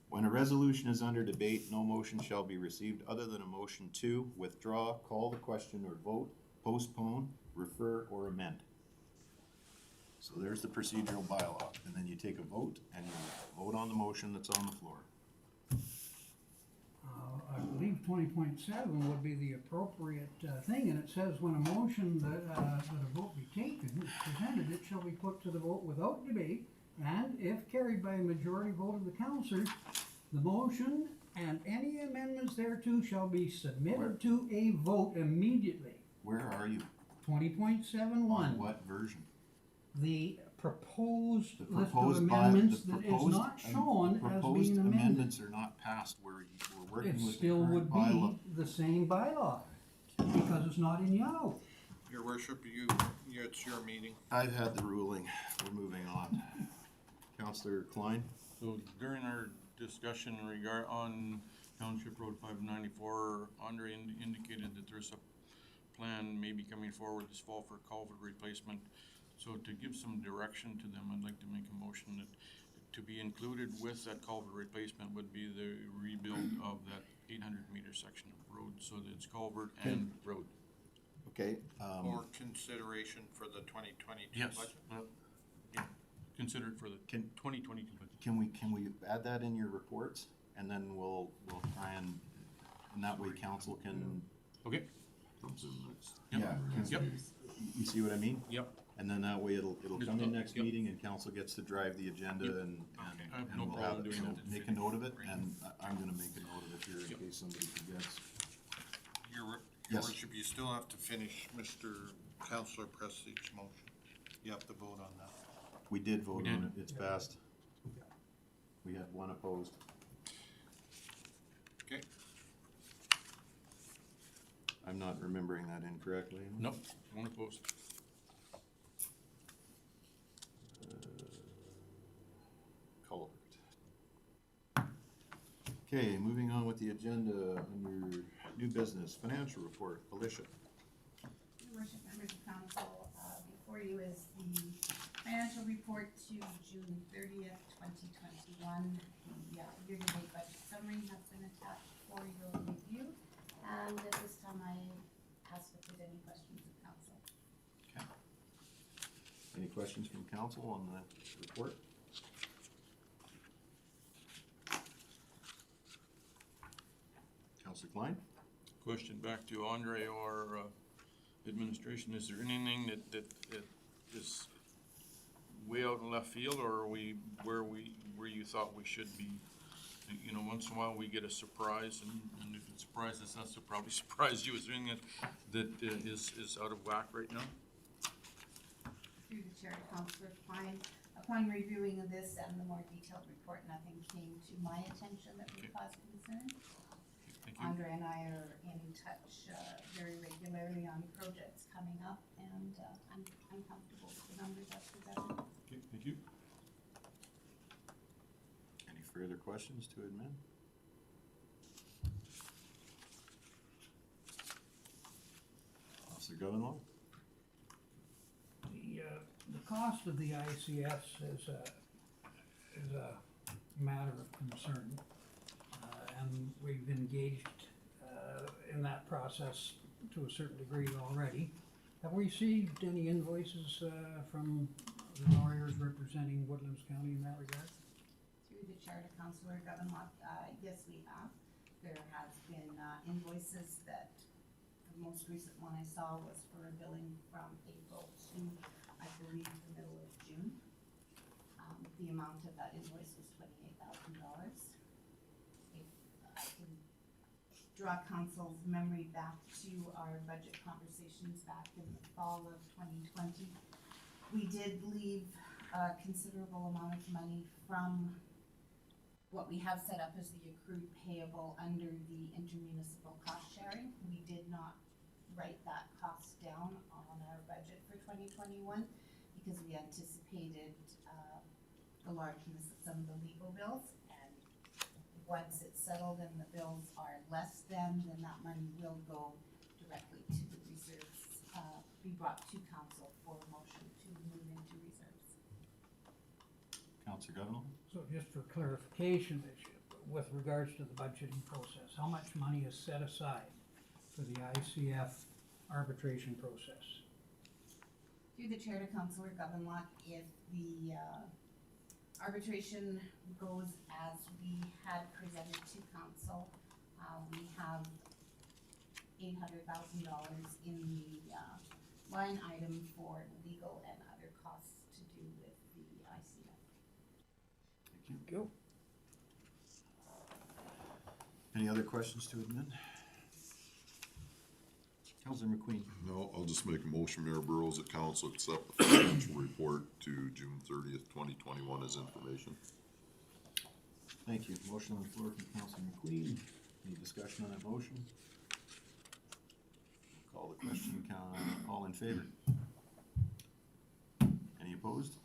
When a resolution is under debate, no motion shall be received other than a motion to withdraw, call the question, or vote, postpone, refer, or amend. So there's the procedural bylaw, and then you take a vote, and you vote on the motion that's on the floor. I believe 20.7 would be the appropriate thing, and it says when a motion that a vote be taken is presented, it shall be put to the vote without debate, and if carried by a majority vote of the councillors, the motion and any amendments thereto shall be submitted to a vote immediately. Where are you? 20.71. On what version? The proposed The list of proposed amendments that is not shown as proposed being amended. amendments are not passed, we're working It with the still current would bylaw. be the same bylaw, because it's not in yellow. your worship, it's your meeting. I've had the ruling, we're moving on. Counselor Klein? So during our discussion on Township Road 594, Andre indicated that there's a plan maybe coming forward this fall for culvert replacement. So to give some direction to them, I'd like to make a motion that to be included with that culvert replacement would be the rebuild of that 800-meter section of road, so that it's culvert and road. Okay, Or consideration for the 2022 Yes. budget? Yeah, consider it for the Can- 2022 budget. can we add that in your reports? And then we'll try and that way council can, Okay. Comes in next. yeah, Yep. you see what I mean? Yep. And then that way it'll come in next Yep. meeting and council gets to drive the agenda Yep. and I have no we'll have problem it. doing So that. make a note of it, and I'm gonna make a note of it here in Yep. case somebody forgets. Your Yes. worship, you still have to finish Mr. Counselor Prestige's motion. You have to vote on that. We did vote We on did. it, it's passed. We had one opposed. Okay. I'm not remembering that incorrectly. Nope, one opposed. Culvert. Okay, moving on with the agenda under new business, financial report, Alicia. Your worship, members of council, before you is the financial report to June 30th, 2021. The year-to-date budget summary has been attached for your review. And at this time, I ask if there's any questions of council. Any questions from council on the report? Councilor Klein? Question back to Andre or administration, is there anything that is way out in left field, or are we where you thought we should be? You know, once in a while we get a surprise, and if it surprises us, it'll probably surprise you. Is there anything that is out of whack right now? Through the chair to Councilor Klein, upon reviewing of this and the more detailed report, nothing came to my attention that would Okay. cause concern. Thank you. Andre and I are in touch very regularly on projects coming up, and I'm comfortable with the numbers as presented. Okay, thank you. Any further questions to admin? Councilor Govinlaw? The cost of the ICS is a matter of concern. And we've engaged in that process to a certain degree already. Have we received any invoices from the lawyers representing Woodlands County in that regard? Through the chair to Councilor Govinlaw, yes, we have. There has been invoices that, the most recent one I saw was for a billing from April to, I believe, the middle of June. The amount of that invoice was $28,000. If I can draw council's memory back to our budget conversations back in the fall of 2020, we did leave a considerable amount of money from what we have set up as the accrued payable under the intermunicipal cost sharing. We did not write that cost down on our budget for 2021 because we anticipated the largeness of some of the legal bills. And once it's settled and the bills are less than, then that money will go directly to the reserves, be brought to council for motion to move into reserves. Councilor Govinlaw? So just for clarification, with regards to the budgeting process, how much money is set aside for the ICF arbitration process? Through the chair to Councilor Govinlaw, if the arbitration goes as we had presented to council, we have $800,000 in the line item for legal and other costs to do with the ICF. Thank you. Any other questions to admin? Councilor McQueen? No, I'll just make a motion, Mayor Burrows, that council accept the financial report to June 30th, 2021 as information. Thank you. Motion on the floor from Councilor McQueen. Any discussion on that motion? Call the question. All in favor? Any opposed?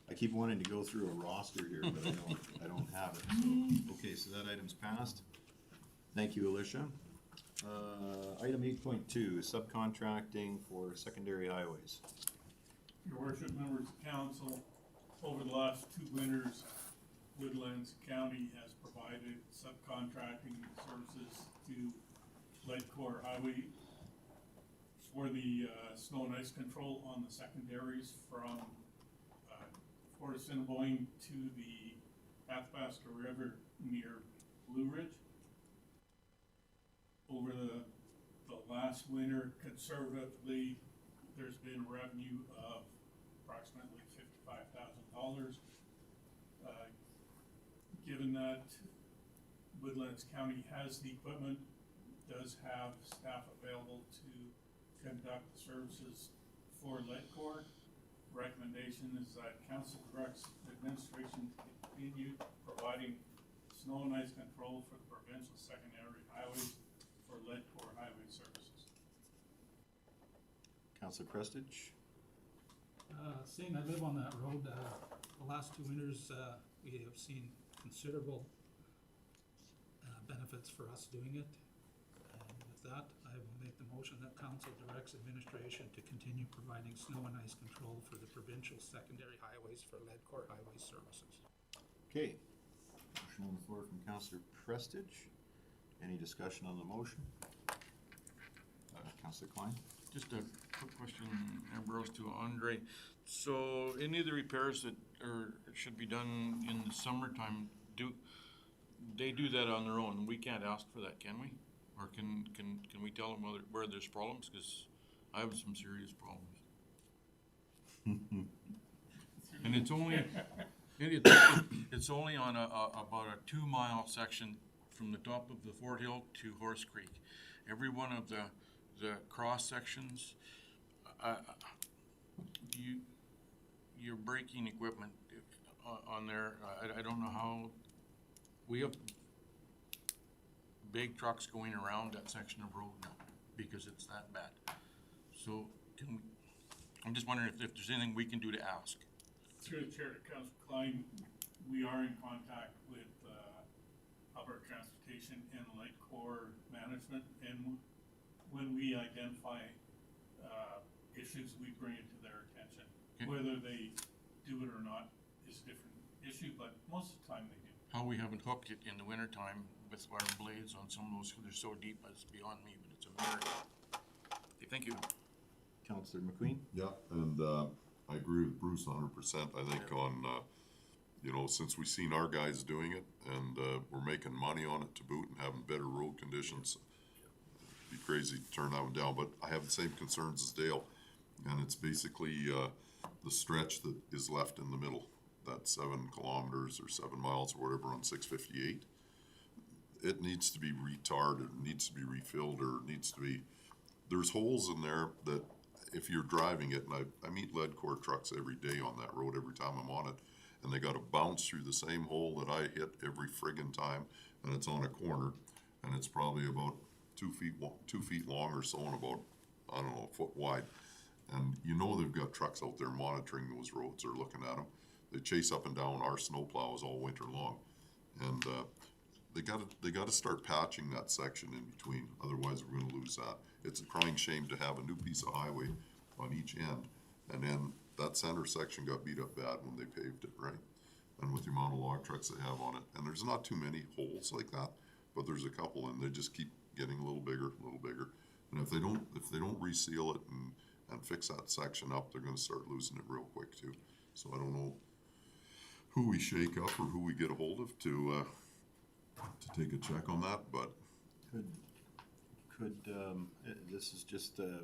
I keep wanting to go through a roster here, but I don't have it. So, okay, so that item's passed. Thank you, Alicia. Item 8.2, subcontracting for secondary highways. Your worship, members of council, over the last 2 winters, Woodlands County has provided subcontracting services to Leadcore Highway for the snow and ice control on the secondaries from Fort Assiniboine to the Athabasca River near Blue Ridge. Over the last winter, conservatively, there's been revenue of approximately $55,000. Given that Woodlands County has the equipment, does have staff available to conduct the services for Ledcor. Recommendation is that council directs administration to continue providing snow and ice control for the provincial secondary highways for Ledcor Highway Services. Councilor Prestige? Seeing I live on that road, the last 2 winters, we have seen considerable benefits for us doing it. And with that, I will make the motion that council directs administration to continue providing snow and ice control for the provincial secondary highways for Ledcor Highway Services. Okay. Motion on the floor from Councilor Prestige. Any discussion on the motion? Councilor Klein? Just a quick question, Ambrose, to Andre. So any of the repairs that should be done in the summertime, they do that on their own? We can't ask for that, can we? Or can we tell them where there's problems? Because I have some serious problems. And it's only, it's only on about a 2-mile section from the top of the Fort Hill to Horse Creek. Every one of the cross sections, your braking equipment on there, I don't know how, we have big trucks going around that section of road now because it's that bad. So I'm just wondering if there's anything we can do to ask. Through the chair to Councilor Klein, we are in contact with Alberta Transportation and Ledcor Management, and when we identify issues, we bring it to their attention. Okay. Whether they do it or not is a different issue, but most of the time they do. How we haven't hooked it in the wintertime with our blades on some of those, they're so deep, it's beyond me, but it's a miracle. Okay, thank you. Councilor McQueen? Yeah, and I agree with Bruce 100%. I think on, since we've seen our guys doing it and we're making money on it to boot and having better road conditions, it'd be crazy to turn that one down. But I have the same concerns as Dale, and it's basically the stretch that is left in the middle, that 7 kilometers or 7 miles or whatever on 658. It needs to be retarred, it needs to be refilled, or it needs to be, there's holes in there that if you're driving it, and I meet Ledcor trucks every day on that road every time I'm on it, and they got to bounce through the same hole that I hit every friggin' time, and it's on a corner, and it's probably about 2 feet long or so, and about, I don't know, a foot wide. And they've got trucks out there monitoring those roads or looking at them. They chase up and down our snow plows all winter long, and they got to start patching that section in between. Otherwise, we're going to lose that. It's a crying shame to have a new piece of highway on each end, and then that center section got beat up bad when they paved it, right? And with the amount of log trucks they have on it, and there's not too many holes like that, but there's a couple, and they just keep getting a little bigger. And if they don't reseal it and fix that section up, they're going to start losing it real quick too. So I don't know who we shake up or who we get a hold of to take a check on that, but Could this is just a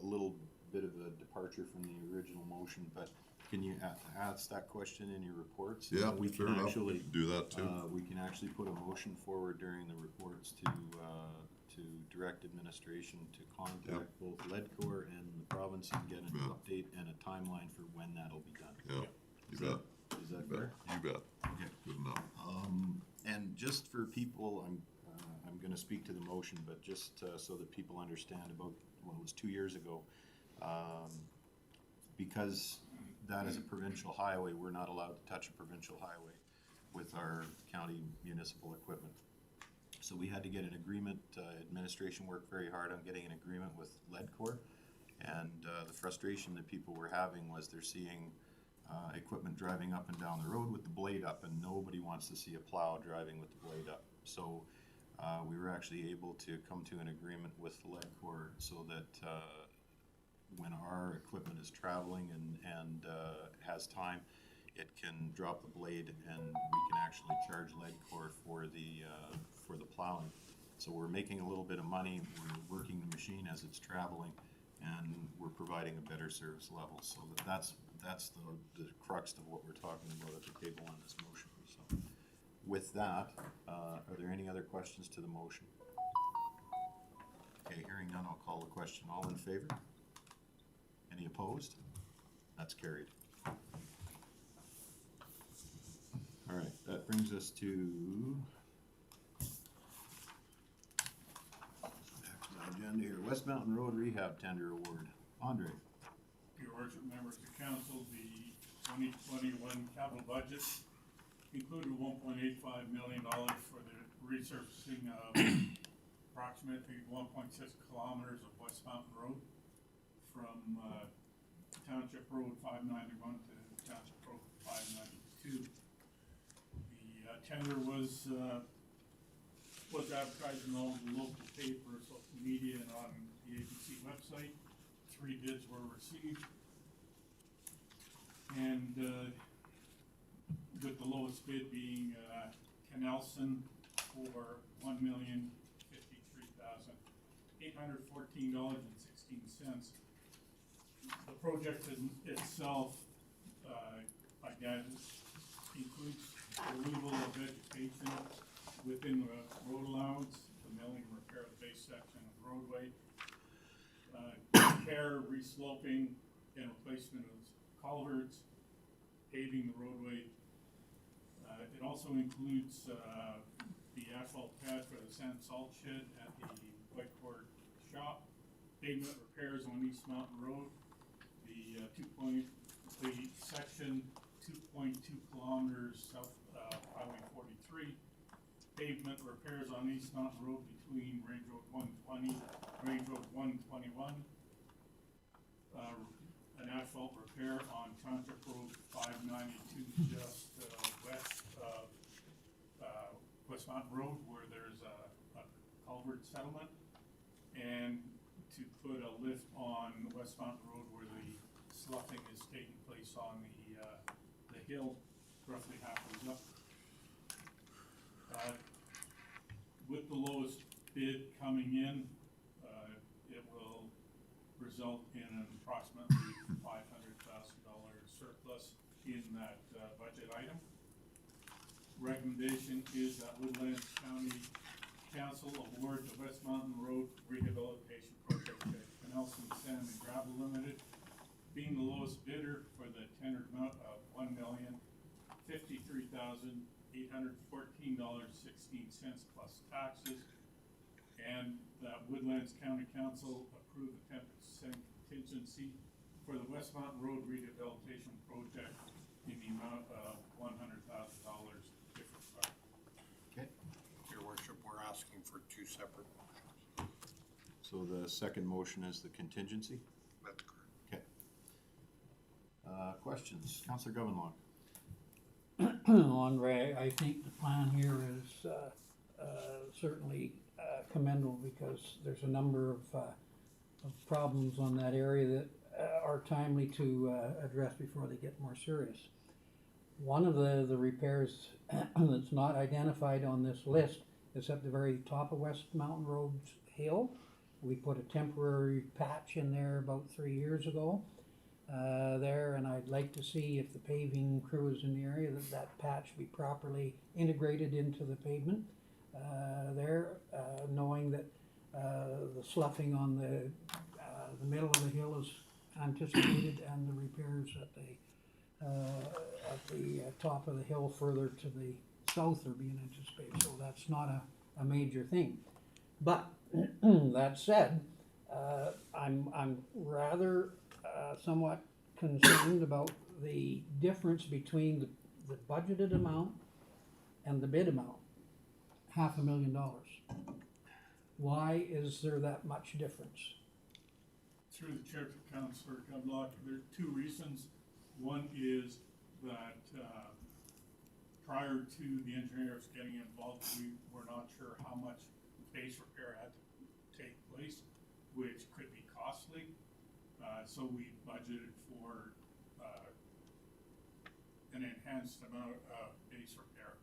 little bit of a departure from the original motion, but can you ask that question in your reports? yeah, we fair can enough. actually Do that too. we can actually put a motion forward during the reports to direct administration to contact both Ledcor and the province and get an update and a timeline for when that'll be done. Yeah, you bet. Is that fair? You bet. Okay. Good enough. And just for people, I'm going to speak to the motion, but just so that people understand about, well, it was 2 years ago, because that is a provincial highway, we're not allowed to touch a provincial highway with our county municipal equipment. So we had to get an agreement. Administration worked very hard on getting an agreement with Ledcor, and the frustration that people were having was they're seeing equipment driving up and down the road with the blade up, and nobody wants to see a plow driving with the blade up. So we were actually able to come to an agreement with Ledcor so that when our equipment is traveling and has time, it can drop the blade, and we can actually charge Ledcor for the plowing. So we're making a little bit of money. We're working the machine as it's traveling, and we're providing a better service level. So that's the crux of what we're talking about at the table on this motion. So with that, are there any other questions to the motion? Okay, hearing none, I'll call the question. All in favor? Any opposed? That's carried. All right, that brings us to back to the agenda here. West Mountain Road Rehab Tender Award. Andre? Your worship, members of council, the 2021 capital budget included $1.85 million for the resurfacing of approximately 1.6 kilometers of West Mountain Road from Township Road 591 to Township Road 592. The tender was advertised in all the local papers, local media, and on the agency website. 3 bids were received. And with the lowest bid being Canelson for $1,053,814.16. The project itself, again, includes removal of vegetation within the road allowance, the milling and repair of the base section of the roadway, repair, resloping, and replacement of culverts, paving the roadway. It also includes the asphalt pad for the sand salt shed at the Whitecourt shop, pavement repairs on East Mountain Road, the section 2.2 kilometers south of Highway 43, pavement repairs on East Mountain Road between Range Road 120, Range Road 121, an asphalt repair on Township Road 592 just west of West Mountain Road where there's a culvert settlement, and to put a lift on West Mountain Road where the sloughing is taking place on the hill roughly halfway up. With the lowest bid coming in, it will result in an approximately $500,000 surplus in that budget item. Recommendation is that Woodlands County Council award the West Mountain Road Rehabilitation Project to Canelson Sand and Gravel Limited, being the lowest bidder for the tendered amount of $1,053,814.16 plus taxes, and that Woodlands County Council approve the 10% contingency for the West Mountain Road Rehabilitation Project in the amount of $100,000 different. Okay. Your worship, we're asking for 2 separate motions. So the second motion is the contingency? That's correct. Okay. Questions? Councillor Govinlaw? Andre, I think the plan here is certainly commendable because there's a number of problems on that area that are timely to address before they get more serious. One of the repairs that's not identified on this list is at the very top of West Mountain Road's hill. We put a temporary patch in there about 3 years ago there, and I'd like to see if the paving crew is in the area that patch be properly integrated into the pavement there, knowing that the sloughing on the middle of the hill is anticipated and the repairs at the top of the hill further to the south are being anticipated, so that's not a major thing. But that said, I'm rather somewhat concerned about the difference between the budgeted amount and the bid amount, $500,000. Why is there that much difference? Through the chair to Councillor Gublock, there are 2 reasons. One is that prior to the engineers getting involved, we were not sure how much base repair had to take place, which could be costly. So we budgeted for an enhanced amount of base repair.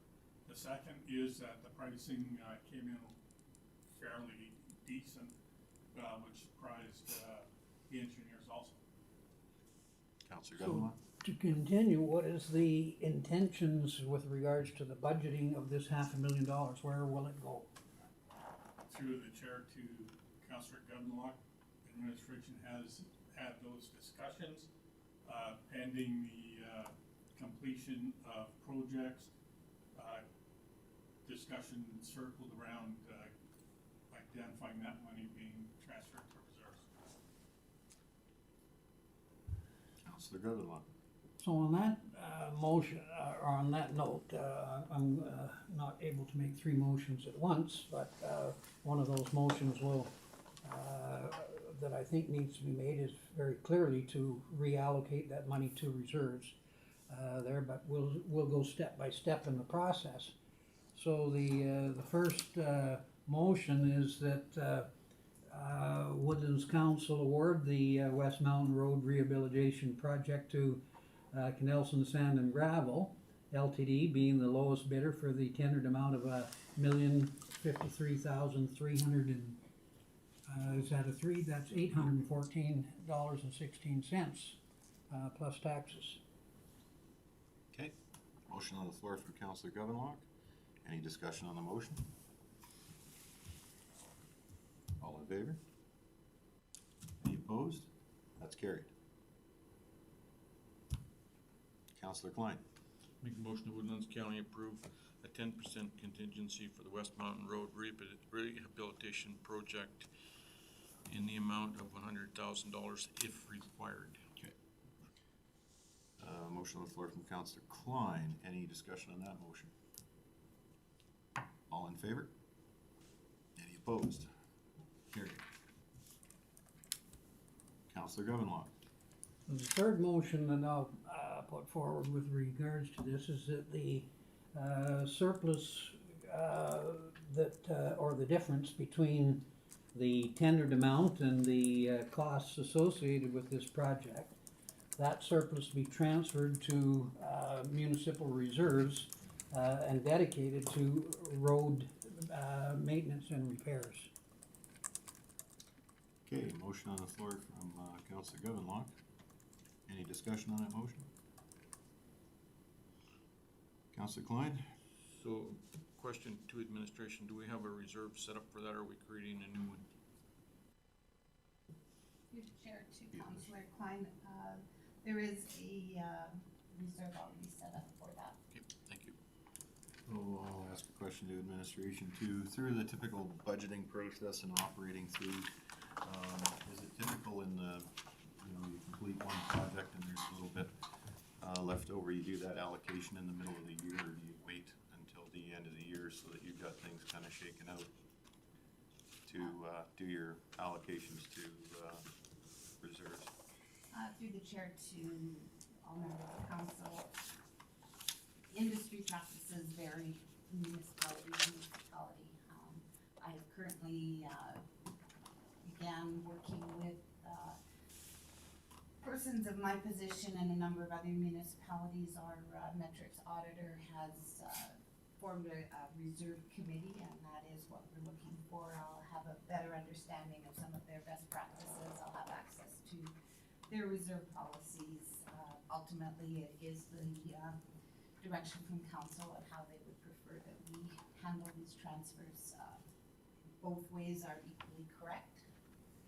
The second is that the pricing came in fairly decent, which surprised the engineers also. Councillor Govinlaw? To continue, what is the intentions with regards to the budgeting of this $500,000? Where will it go? Through the chair to Councillor Gundlach, administration has had those discussions, pending the, completion of projects. Discussion circled around, identifying that money being transferred to reserves. Councillor Governor. So on that motion, or on that note, I'm not able to make three motions at once, but one of those motions will, that I think needs to be made is very clearly to reallocate that money to reserves there, but we'll go step by step in the process. So the first motion is that Woodlands Council award the West Mountain Road Rehabilitation Project to Knelson Sand and Gravel Ltd. Being the lowest bidder for the tendered amount of $1,053,300 and is that a three? That's $814.16 plus taxes. Okay, motion on the floor from Councillor Governlock. Any discussion on the motion? All in favor? Any opposed? That's carried. Councillor Klein. Make a motion that Woodlands County approve a 10% contingency for the West Mountain Road Rehabilitation Project in the amount of $100,000 if required. Okay. Motion on the floor from Councillor Klein. Any discussion on that motion? All in favor? Any opposed? Carried. Councillor Governlock. The third motion that I'll put forward with regards to this is that the surplus or the difference between the tendered amount and the costs associated with this project, that surplus be transferred to municipal reserves and dedicated to road maintenance and repairs. Okay, motion on the floor from Councillor Governlock. Any discussion on that motion? Councillor Klein? So, question to administration, do we have a reserve set up for that, or are we creating a new one? Through the chair to Councillor Klein, there is a reserve already set up for that. Okay, thank you. Oh, I'll ask a question to administration too. Through the typical budgeting process and operating through, is it typical in the, you complete one project and there's a little bit left over, you do that allocation in the middle of the year, or do you wait until the end of the year so that you've got things kind of shaken out to do your allocations to reserves? Through the chair to all members of council, industry practices vary from municipality to municipality. I have currently began working with persons of my position and a number of other municipalities. Our metrics auditor has formed a reserve committee, and that is what we're looking for. I'll have a better understanding of some of their best practices. I'll have access to their reserve policies. Ultimately, it is the direction from council on how they would prefer that we handle these transfers. Both ways are equally correct.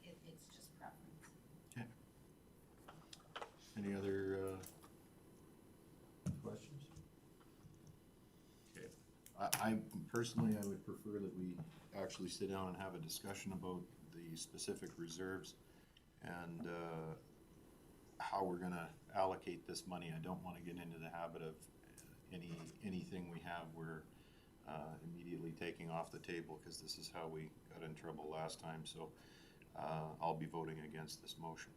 It's just preference. Okay. Any other questions? Okay. I personally, I would prefer that we actually sit down and have a discussion about the specific reserves and how we're gonna allocate this money. I don't wanna get into the habit of anything we have we're immediately taking off the table, because this is how we got in trouble last time. So I'll be voting against this motion.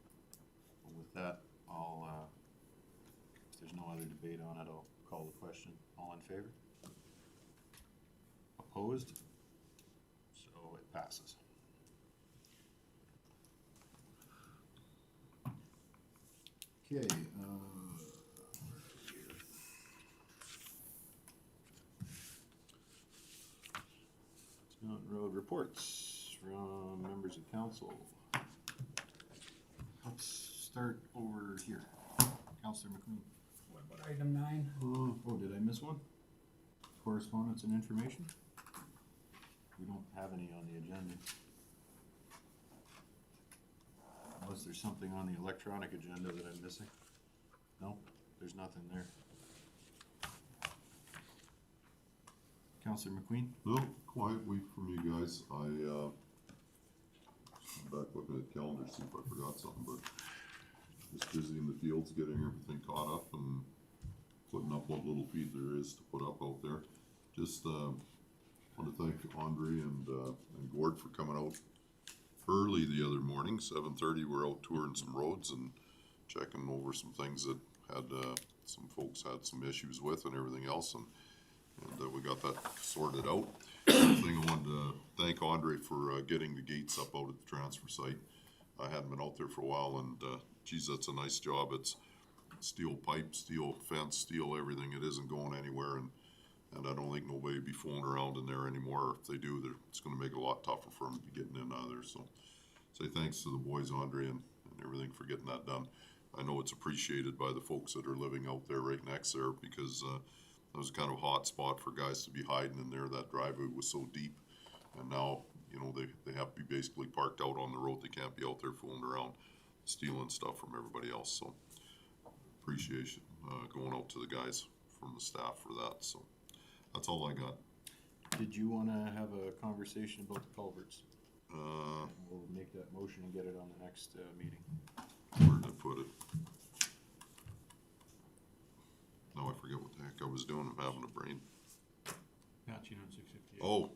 With that, if there's no other debate on it, I'll call the question. All in favor? Opposed? So it passes. Okay, Mountain Road reports from members of council. Let's start over here. Councillor McQueen. What about item 9? Oh, did I miss one? Correspondence and information? We don't have any on the agenda. Was there something on the electronic agenda that I'm missing? No, there's nothing there. Counselor McQueen? No, quiet week from you guys. I'm back looking at the calendar, see if I forgot something, but just busy in the fields, getting everything caught up and putting up what little feed there is to put up out there. Just, want to thank Andre and Gord for coming out early the other morning, 7:30. We're out touring some roads and checking over some things that had, some folks had some issues with and everything else, and we got that sorted out. The thing I wanted to thank Andre for getting the gates up out at the transfer site. I hadn't been out there for a while, and geez, that's a nice job. It's steel pipe, steel fence, steel everything. It isn't going anywhere, and I don't think nobody would be fooling around in there anymore. If they do, it's going to make it a lot tougher for them to be getting in out of there. So say thanks to the boys, Andre, and everything for getting that done. I know it's appreciated by the folks that are living out there right next there, because that was kind of a hot spot for guys to be hiding in there. That driveway was so deep, and now, you know, they have to be basically parked out on the road. They can't be out there fooling around, stealing stuff from everybody else. So appreciation going out to the guys from the staff for that. So that's all I got. Did you wanna have a conversation about the culverts? We'll make that motion and get it on the next meeting. Where did I put it? No, I forget what the heck I was doing. I'm having a brain. Patching on 658. Oh,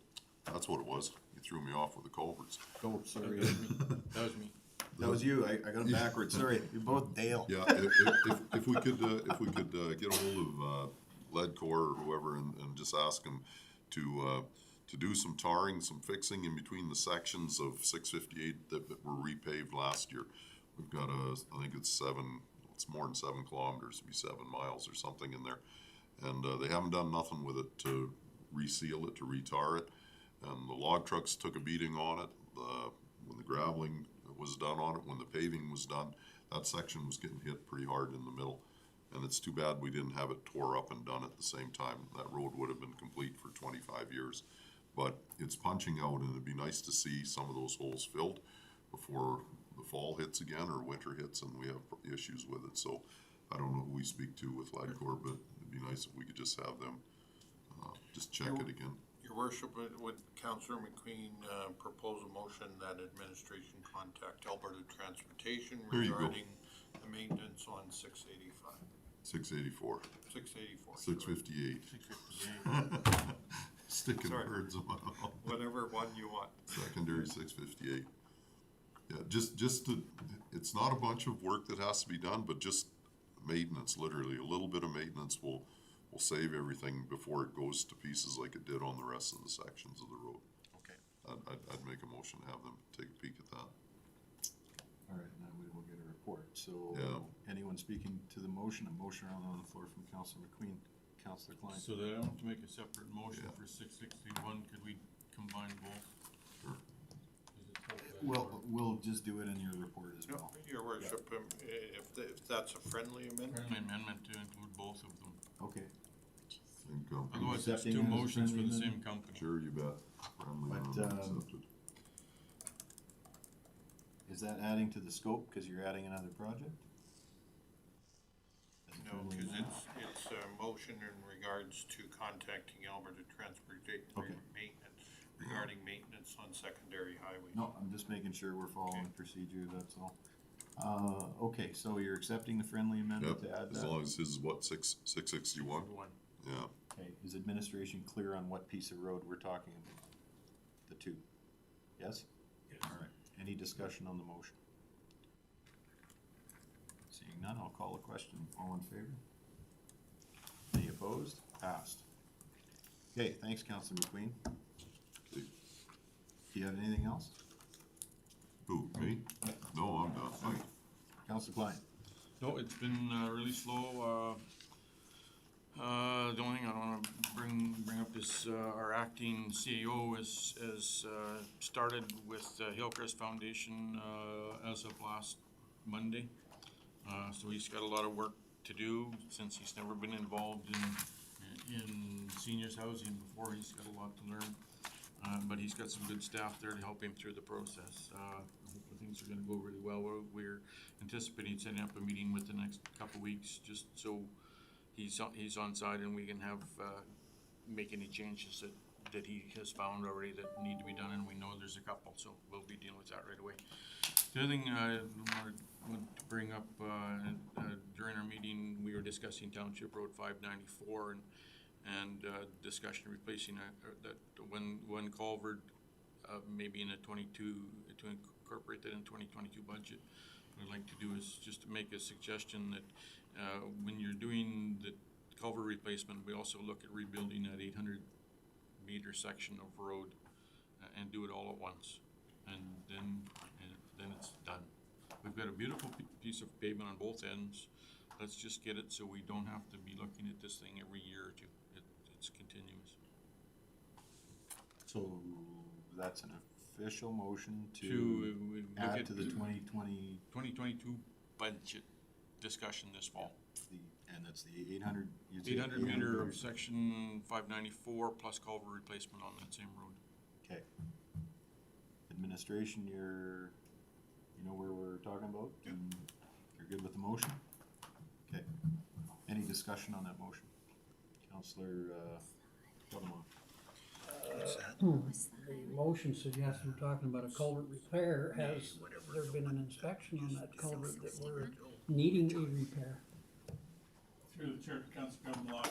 that's what it was. You threw me off with the culverts. Oh, sorry. That was me. That was you. I got it backwards. Sorry. You're both Dale. Yeah, if we could get a hold of Ledcor or whoever and just ask them to do some tarring, some fixing in between the sections of 658 that were repaved last year. We've got I think it's more than 7 kilometers, it'd be 7 miles or something in there. And they haven't done nothing with it to reseal it, to retar it. And the log trucks took a beating on it. When the graveling was done on it, when the paving was done, that section was getting hit pretty hard in the middle. And it's too bad we didn't have it tore up and done at the same time. That road would have been complete for 25 years. But it's punching out, and it'd be nice to see some of those holes filled before the fall hits again or winter hits and we have issues with it. So I don't know who we speak to with Ledcor, but it'd be nice if we could just have them just check it again. Your worship, would Councillor McQueen propose a motion that administration contact Alberta Transportation There you go. regarding the maintenance on 685? 684. 684. 658. 658. Sticking Sorry. words in my mouth. Whatever one you want. Secondary 658. Yeah, just to, it's not a bunch of work that has to be done, but just maintenance, literally. A little bit of maintenance will save everything before it goes to pieces like it did on the rest of the sections of the road. Okay. I'd make a motion to have them take a peek at that. All right, now we will get a report. So Yeah. anyone speaking to the motion? A motion on the floor from Councillor McQueen. Councillor Klein. So that I don't have to make a separate motion Yeah. for 661, could we combine both? Sure. Is it both? We'll just do it in your report as No, well. your worship, if that's a friendly amendment, Friendly amendment to include both of them. Okay. I think, Otherwise, it's Accepting two it as a motions for friendly the same amendment? company. sure, you bet. Friendly But, amendment accepted. Is that adding to the scope because you're adding another project? As a no, friendly because amendment? it's a motion in regards to contacting Alberta Transportation Okay. maintenance, regarding maintenance on secondary highways. No, I'm just making sure we're following procedure, that's all. Okay, so you're accepting the friendly amendment Yep, to add as that? Uh, long as his is what, 661? One. Yeah. Okay, is administration clear on what piece of road we're talking about? The two? Yes? Yes. All right, any discussion on the motion? Seeing none, I'll call a question. All in favor? Any opposed? Passed. Okay, thanks, Councillor McQueen. Okay. Do you have anything else? Who, me? No, I'm done. Thank you. Councillor Klein? No, it's been really slow. The only thing I wanna bring up is our acting CAO has started with Hillcrest Foundation as of last Monday. So he's got a lot of work to do since he's never been involved in seniors housing before. He's got a lot to learn. But he's got some good staff there to help him through the process. I think things are gonna go really well. We're anticipating setting up a meeting with the next couple weeks, just so he's on side and we can have, make any changes that he has found already that need to be done, and we know there's a couple, so we'll be dealing with that right away. The other thing I want to bring up, during our meeting, we were discussing Township Road 594 and discussion replacing that one culvert, maybe in a 22, to incorporate that in 2022 budget. What I'd like to do is just to make a suggestion that when you're doing the culvert replacement, we also look at rebuilding that 800-meter section of road and do it all at once, and then it's done. We've got a beautiful piece of pavement on both ends. Let's just get it so we don't have to be looking at this thing every year or two. It's continuous. So that's an official motion We to look add at to the 2020, 2022 budget discussion this fall. and that's the 800. 800 meter of section 594 plus culvert replacement on that same road. Okay. Administration, you know where we're talking about? And you're good with the motion? Okay. Any discussion on that motion? Counselor, Governor. The motion suggests we're talking about a culvert repair. Has there been an inspection on that culvert that we're needing a repair? Through the chair to Council Gumlock,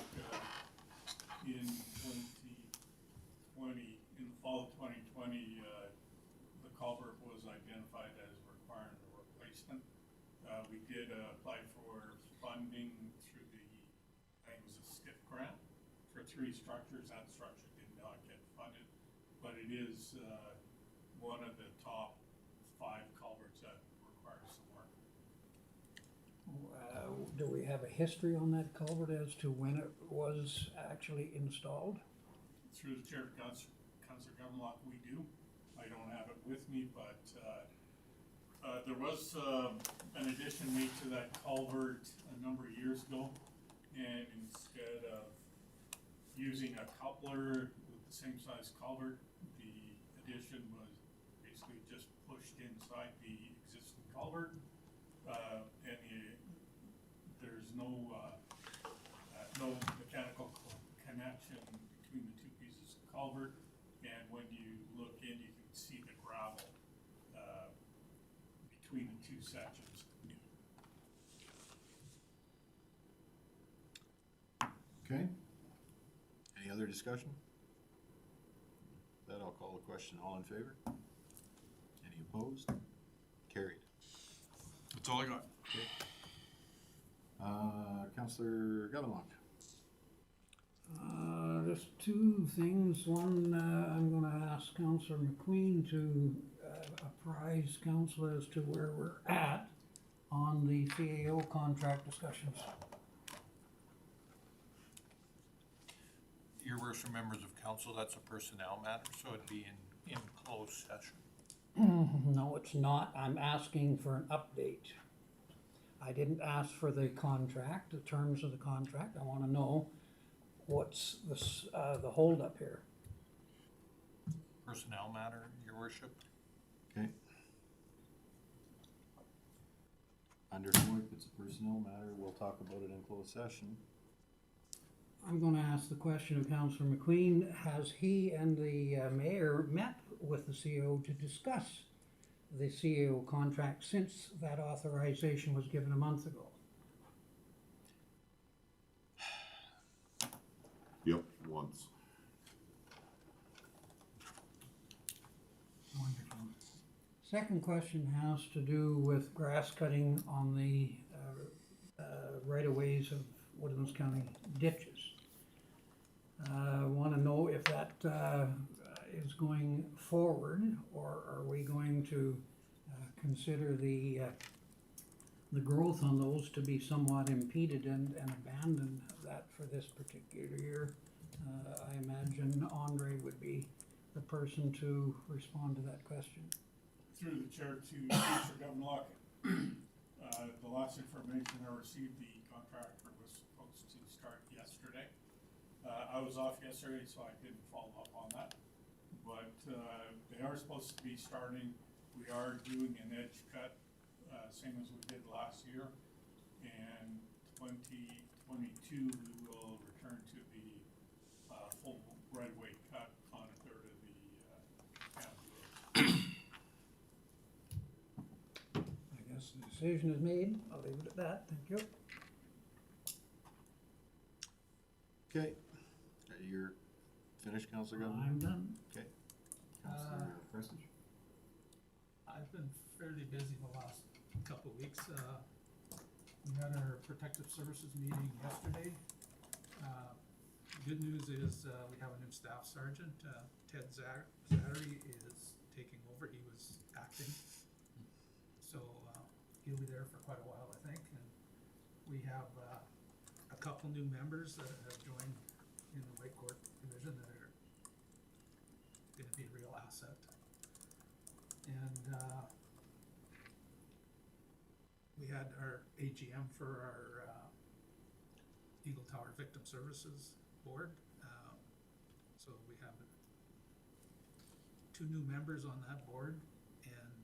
in 2020, in the fall of 2020, the culvert was identified as requiring a replacement. We did apply for funding through I think it was a STIP grant for 3 structures. That structure did not get funded, but it is one of the top 5 culverts that requires some work. Do we have a history on that culvert as to when it was actually installed? Through the chair to Councilor Gumlock, we do. I don't have it with me, but there was an addition made to that culvert a number of years ago, and instead of using a coupler with the same size culvert, the addition was basically just pushed inside the existing culvert, and there's no mechanical connection between the 2 pieces of culvert, and when you look in, you can see the gravel between the 2 sections. Okay. Any other discussion? That I'll call the question. All in favor? Any opposed? Carried. That's all I got. Okay. Counselor Governlock. Just 2 things. One, I'm gonna ask Councillor McQueen to apprise council as to where we're at on the CAO contract discussions. Your worship, members of council, that's a personnel matter, so it'd be in closed session. No, it's not. I'm asking for an update. I didn't ask for the contract, the terms of the contract. I wanna know what's the holdup here. Personnel matter, your worship. Okay. Understood. If it's a personnel matter, we'll talk about it in closed session. I'm gonna ask the question of Councillor McQueen. Has he and the mayor met with the CO to discuss the CO contract since that authorization was given a month ago? Yep, once. Wonderful. Second question has to do with grass cutting on the right-of-ways of Woodlands County ditches. Want to know if that is going forward, or are we going to consider the growth on those to be somewhat impeded and abandon that for this particular year? I imagine Andre would be the person to respond to that question. Through the chair to Councilor Gumlock, the last information I received, the contractor was supposed to start yesterday. I was off yesterday, so I didn't follow up on that. But they are supposed to be starting, We are doing an edge cut, same as we did last year. And 2022, we will return to the full right-of-way cut on a third of the county road. I guess the decision is made, I'll leave it at that, thank you. Okay, you're finished, Councillor Gunn? I'm done. Okay. Councillor Prestige? I've been fairly busy the last couple of weeks. We had our protective services meeting yesterday. Good news is, we have a new staff sergeant, Ted Zattery is taking over, he was acting. So, he'll be there for quite a while, I think, and we have, a couple new members that have joined in the White Court Division that are gonna be a real asset. And, we had our AGM for our, Eagle Tower Victim Services Board. So we have two new members on that board, and,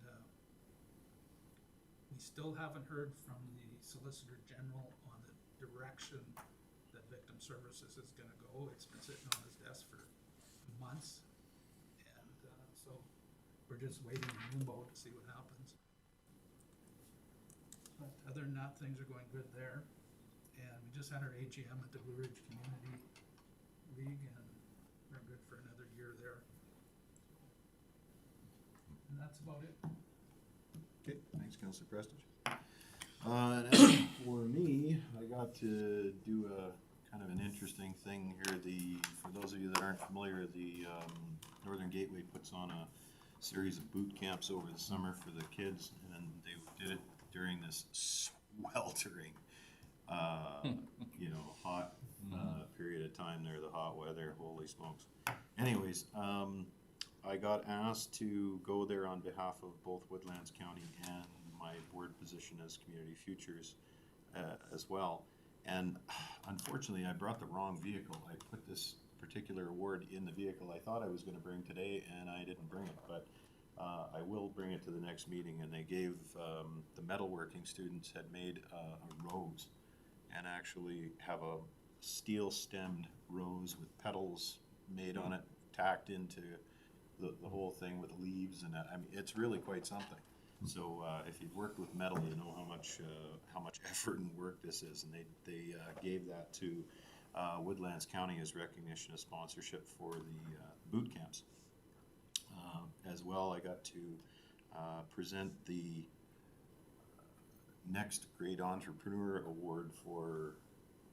we still haven't heard from the Solicitor General on the direction that Victim Services is gonna go. It's been sitting on his desk for months, and, so we're just waiting in limbo to see what happens. But other than that, things are going good there. And we just had our AGM at the Blue Ridge Community League, and we're good for another year there. And that's about it. Okay, thanks, Councillor Prestige. And as for me, I got to do a kind of an interesting thing here. For those of you that aren't familiar, the Northern Gateway puts on a series of boot camps over the summer for the kids, and they did it during this sweltering, hot period of time there, the hot weather, holy smokes. Anyways, I got asked to go there on behalf of both Woodlands County and my board position as Community Futures as well. And unfortunately, I brought the wrong vehicle. I put this particular award in the vehicle I thought I was going to bring today, and I didn't bring it. But I will bring it to the next meeting. And they gave the metalworking students had made a rose, and actually have a steel-stemmed rose with petals made on it, tacked into the whole thing with leaves, and I mean, it's really quite something. So if you've worked with metal, you know how much effort and work this is, and they gave that to Woodlands County as recognition of sponsorship for the boot camps. As well, I got to present the next Great Entrepreneur Award for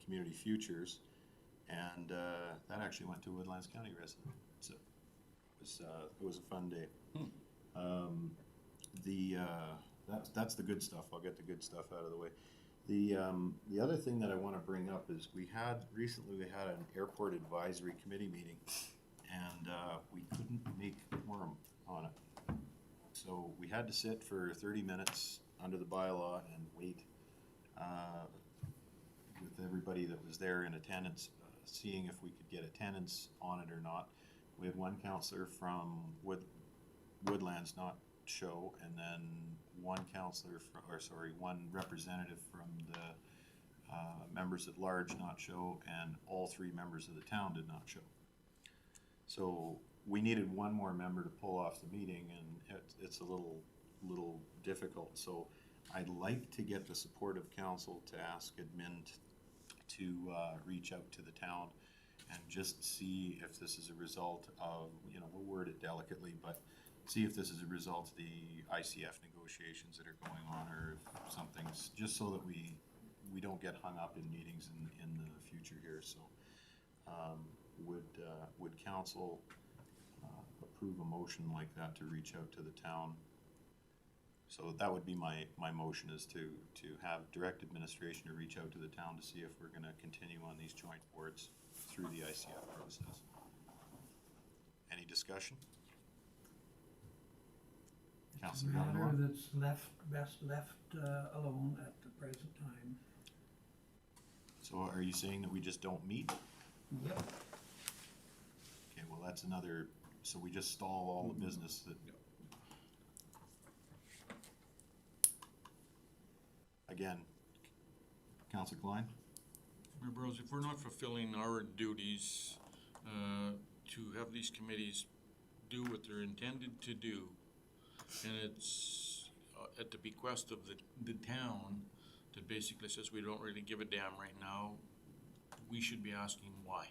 Community Futures, and that actually went to a Woodlands County resident. So it was a fun day. That's the good stuff. I'll get the good stuff out of the way. The other thing that I want to bring up is recently we had an airport advisory committee meeting, and we couldn't make quorum on it. So we had to sit for 30 minutes under the bylaw and wait with everybody that was there in attendance, seeing if we could get attendance on it or not. We had one counselor from Woodlands not show, and then one representative from the members at large not show, and all three members of the town did not show. So we needed one more member to pull off the meeting, and it's a little difficult. So I'd like to get the support of council to ask admin to reach out to the town and just see if this is a result of, we'll word it delicately, but see if this is a result of the ICF negotiations that are going on, or if something's, just so that we don't get hung up in meetings in the future here. So would council approve a motion like that to reach out to the town? So that would be my motion, is to have direct administration to reach out to the town to see if we're going to continue on these joint boards through the ICF process. Any discussion? It's a matter that's best left alone at the present time. So are you saying that we just don't meet? Yep. Okay, well, that's another, so we just stall all the business that, again, Councilor Klein? Mayor Burrows, if we're not fulfilling our duties, to have these committees do what they're intended to do, and it's at the bequest of the town that basically says we don't really give a damn right now, we should be asking why.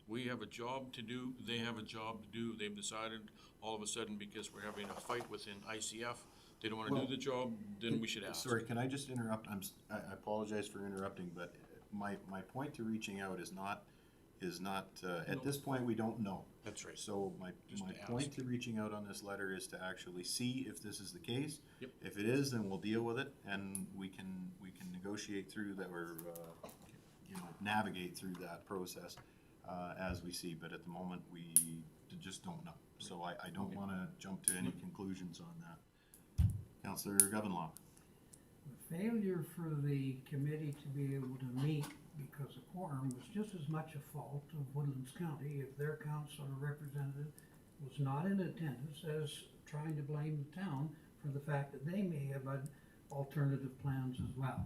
We have a job to do, they have a job to do, they've decided all of a sudden because we're having a fight within ICF, they don't wanna do the job, then we should ask. Sorry, can I just interrupt? I apologize for interrupting, but my point to reaching out is not, at this point, we don't know. That's right. So my Just to point ask. to reaching out on this letter is to actually see if this is the case. Yep. If it is, then we'll deal with it, and we can negotiate through that, or, navigate through that process, as we see, but at the moment, we just don't know. So I don't wanna jump to any conclusions on that. Councillor Govinlaw? The failure for the committee to be able to meet because of quorum was just as much a fault of Woodlands County if their council or representative was not in attendance as trying to blame the town for the fact that they may have had alternative plans as well.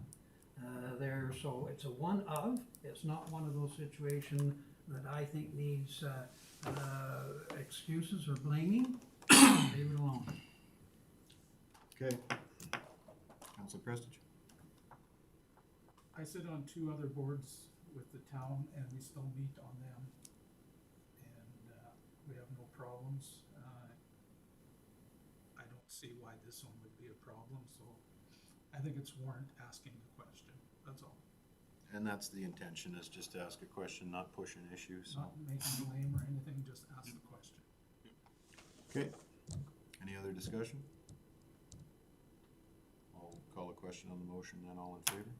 So it's a one of, it's not one of those situations that I think needs excuses or blaming. Leave it alone. Okay. Councillor Prestige? I sit on 2 other boards with the town and we still meet on them. And, we have no problems. I don't see why this one would be a problem, so I think it's warrant asking the question, that's all. And that's the intention, is just to ask a question, not push an issue, so. Not making blame or anything, just ask the question. Okay. Any other discussion? I'll call a question on the motion then, all in favor?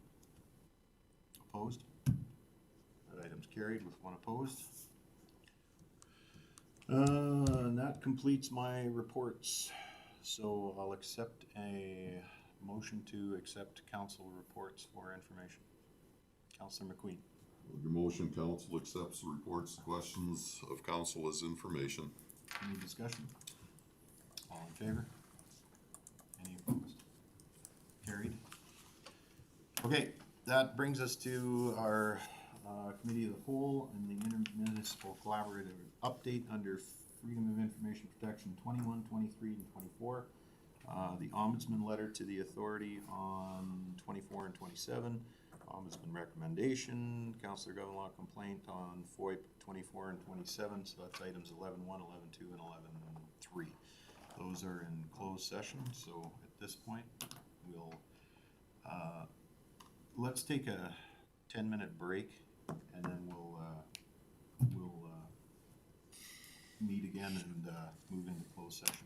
Opposed? That item's carried with one opposed. And that completes my reports. So I'll accept a motion to accept council reports for information. Councillor McQueen. Your motion, council accepts the reports, questions of council as information. Any discussion? All in favor? Any opposed? Carried. Okay, that brings us to our Committee of the Whole and the Intermunicipal Collaborative Update under Freedom of Information Protection 21, 23, and 24. The Ombudsman letter to the authority on 24 and 27. Ombudsman recommendation, Councillor Govinlaw complaint on FOIP 24 and 27, so that's items 11.1, 11.2, and 11.3. Those are in closed session, so at this point, we'll, let's take a 10-minute break, and then we'll meet again and move into closed session.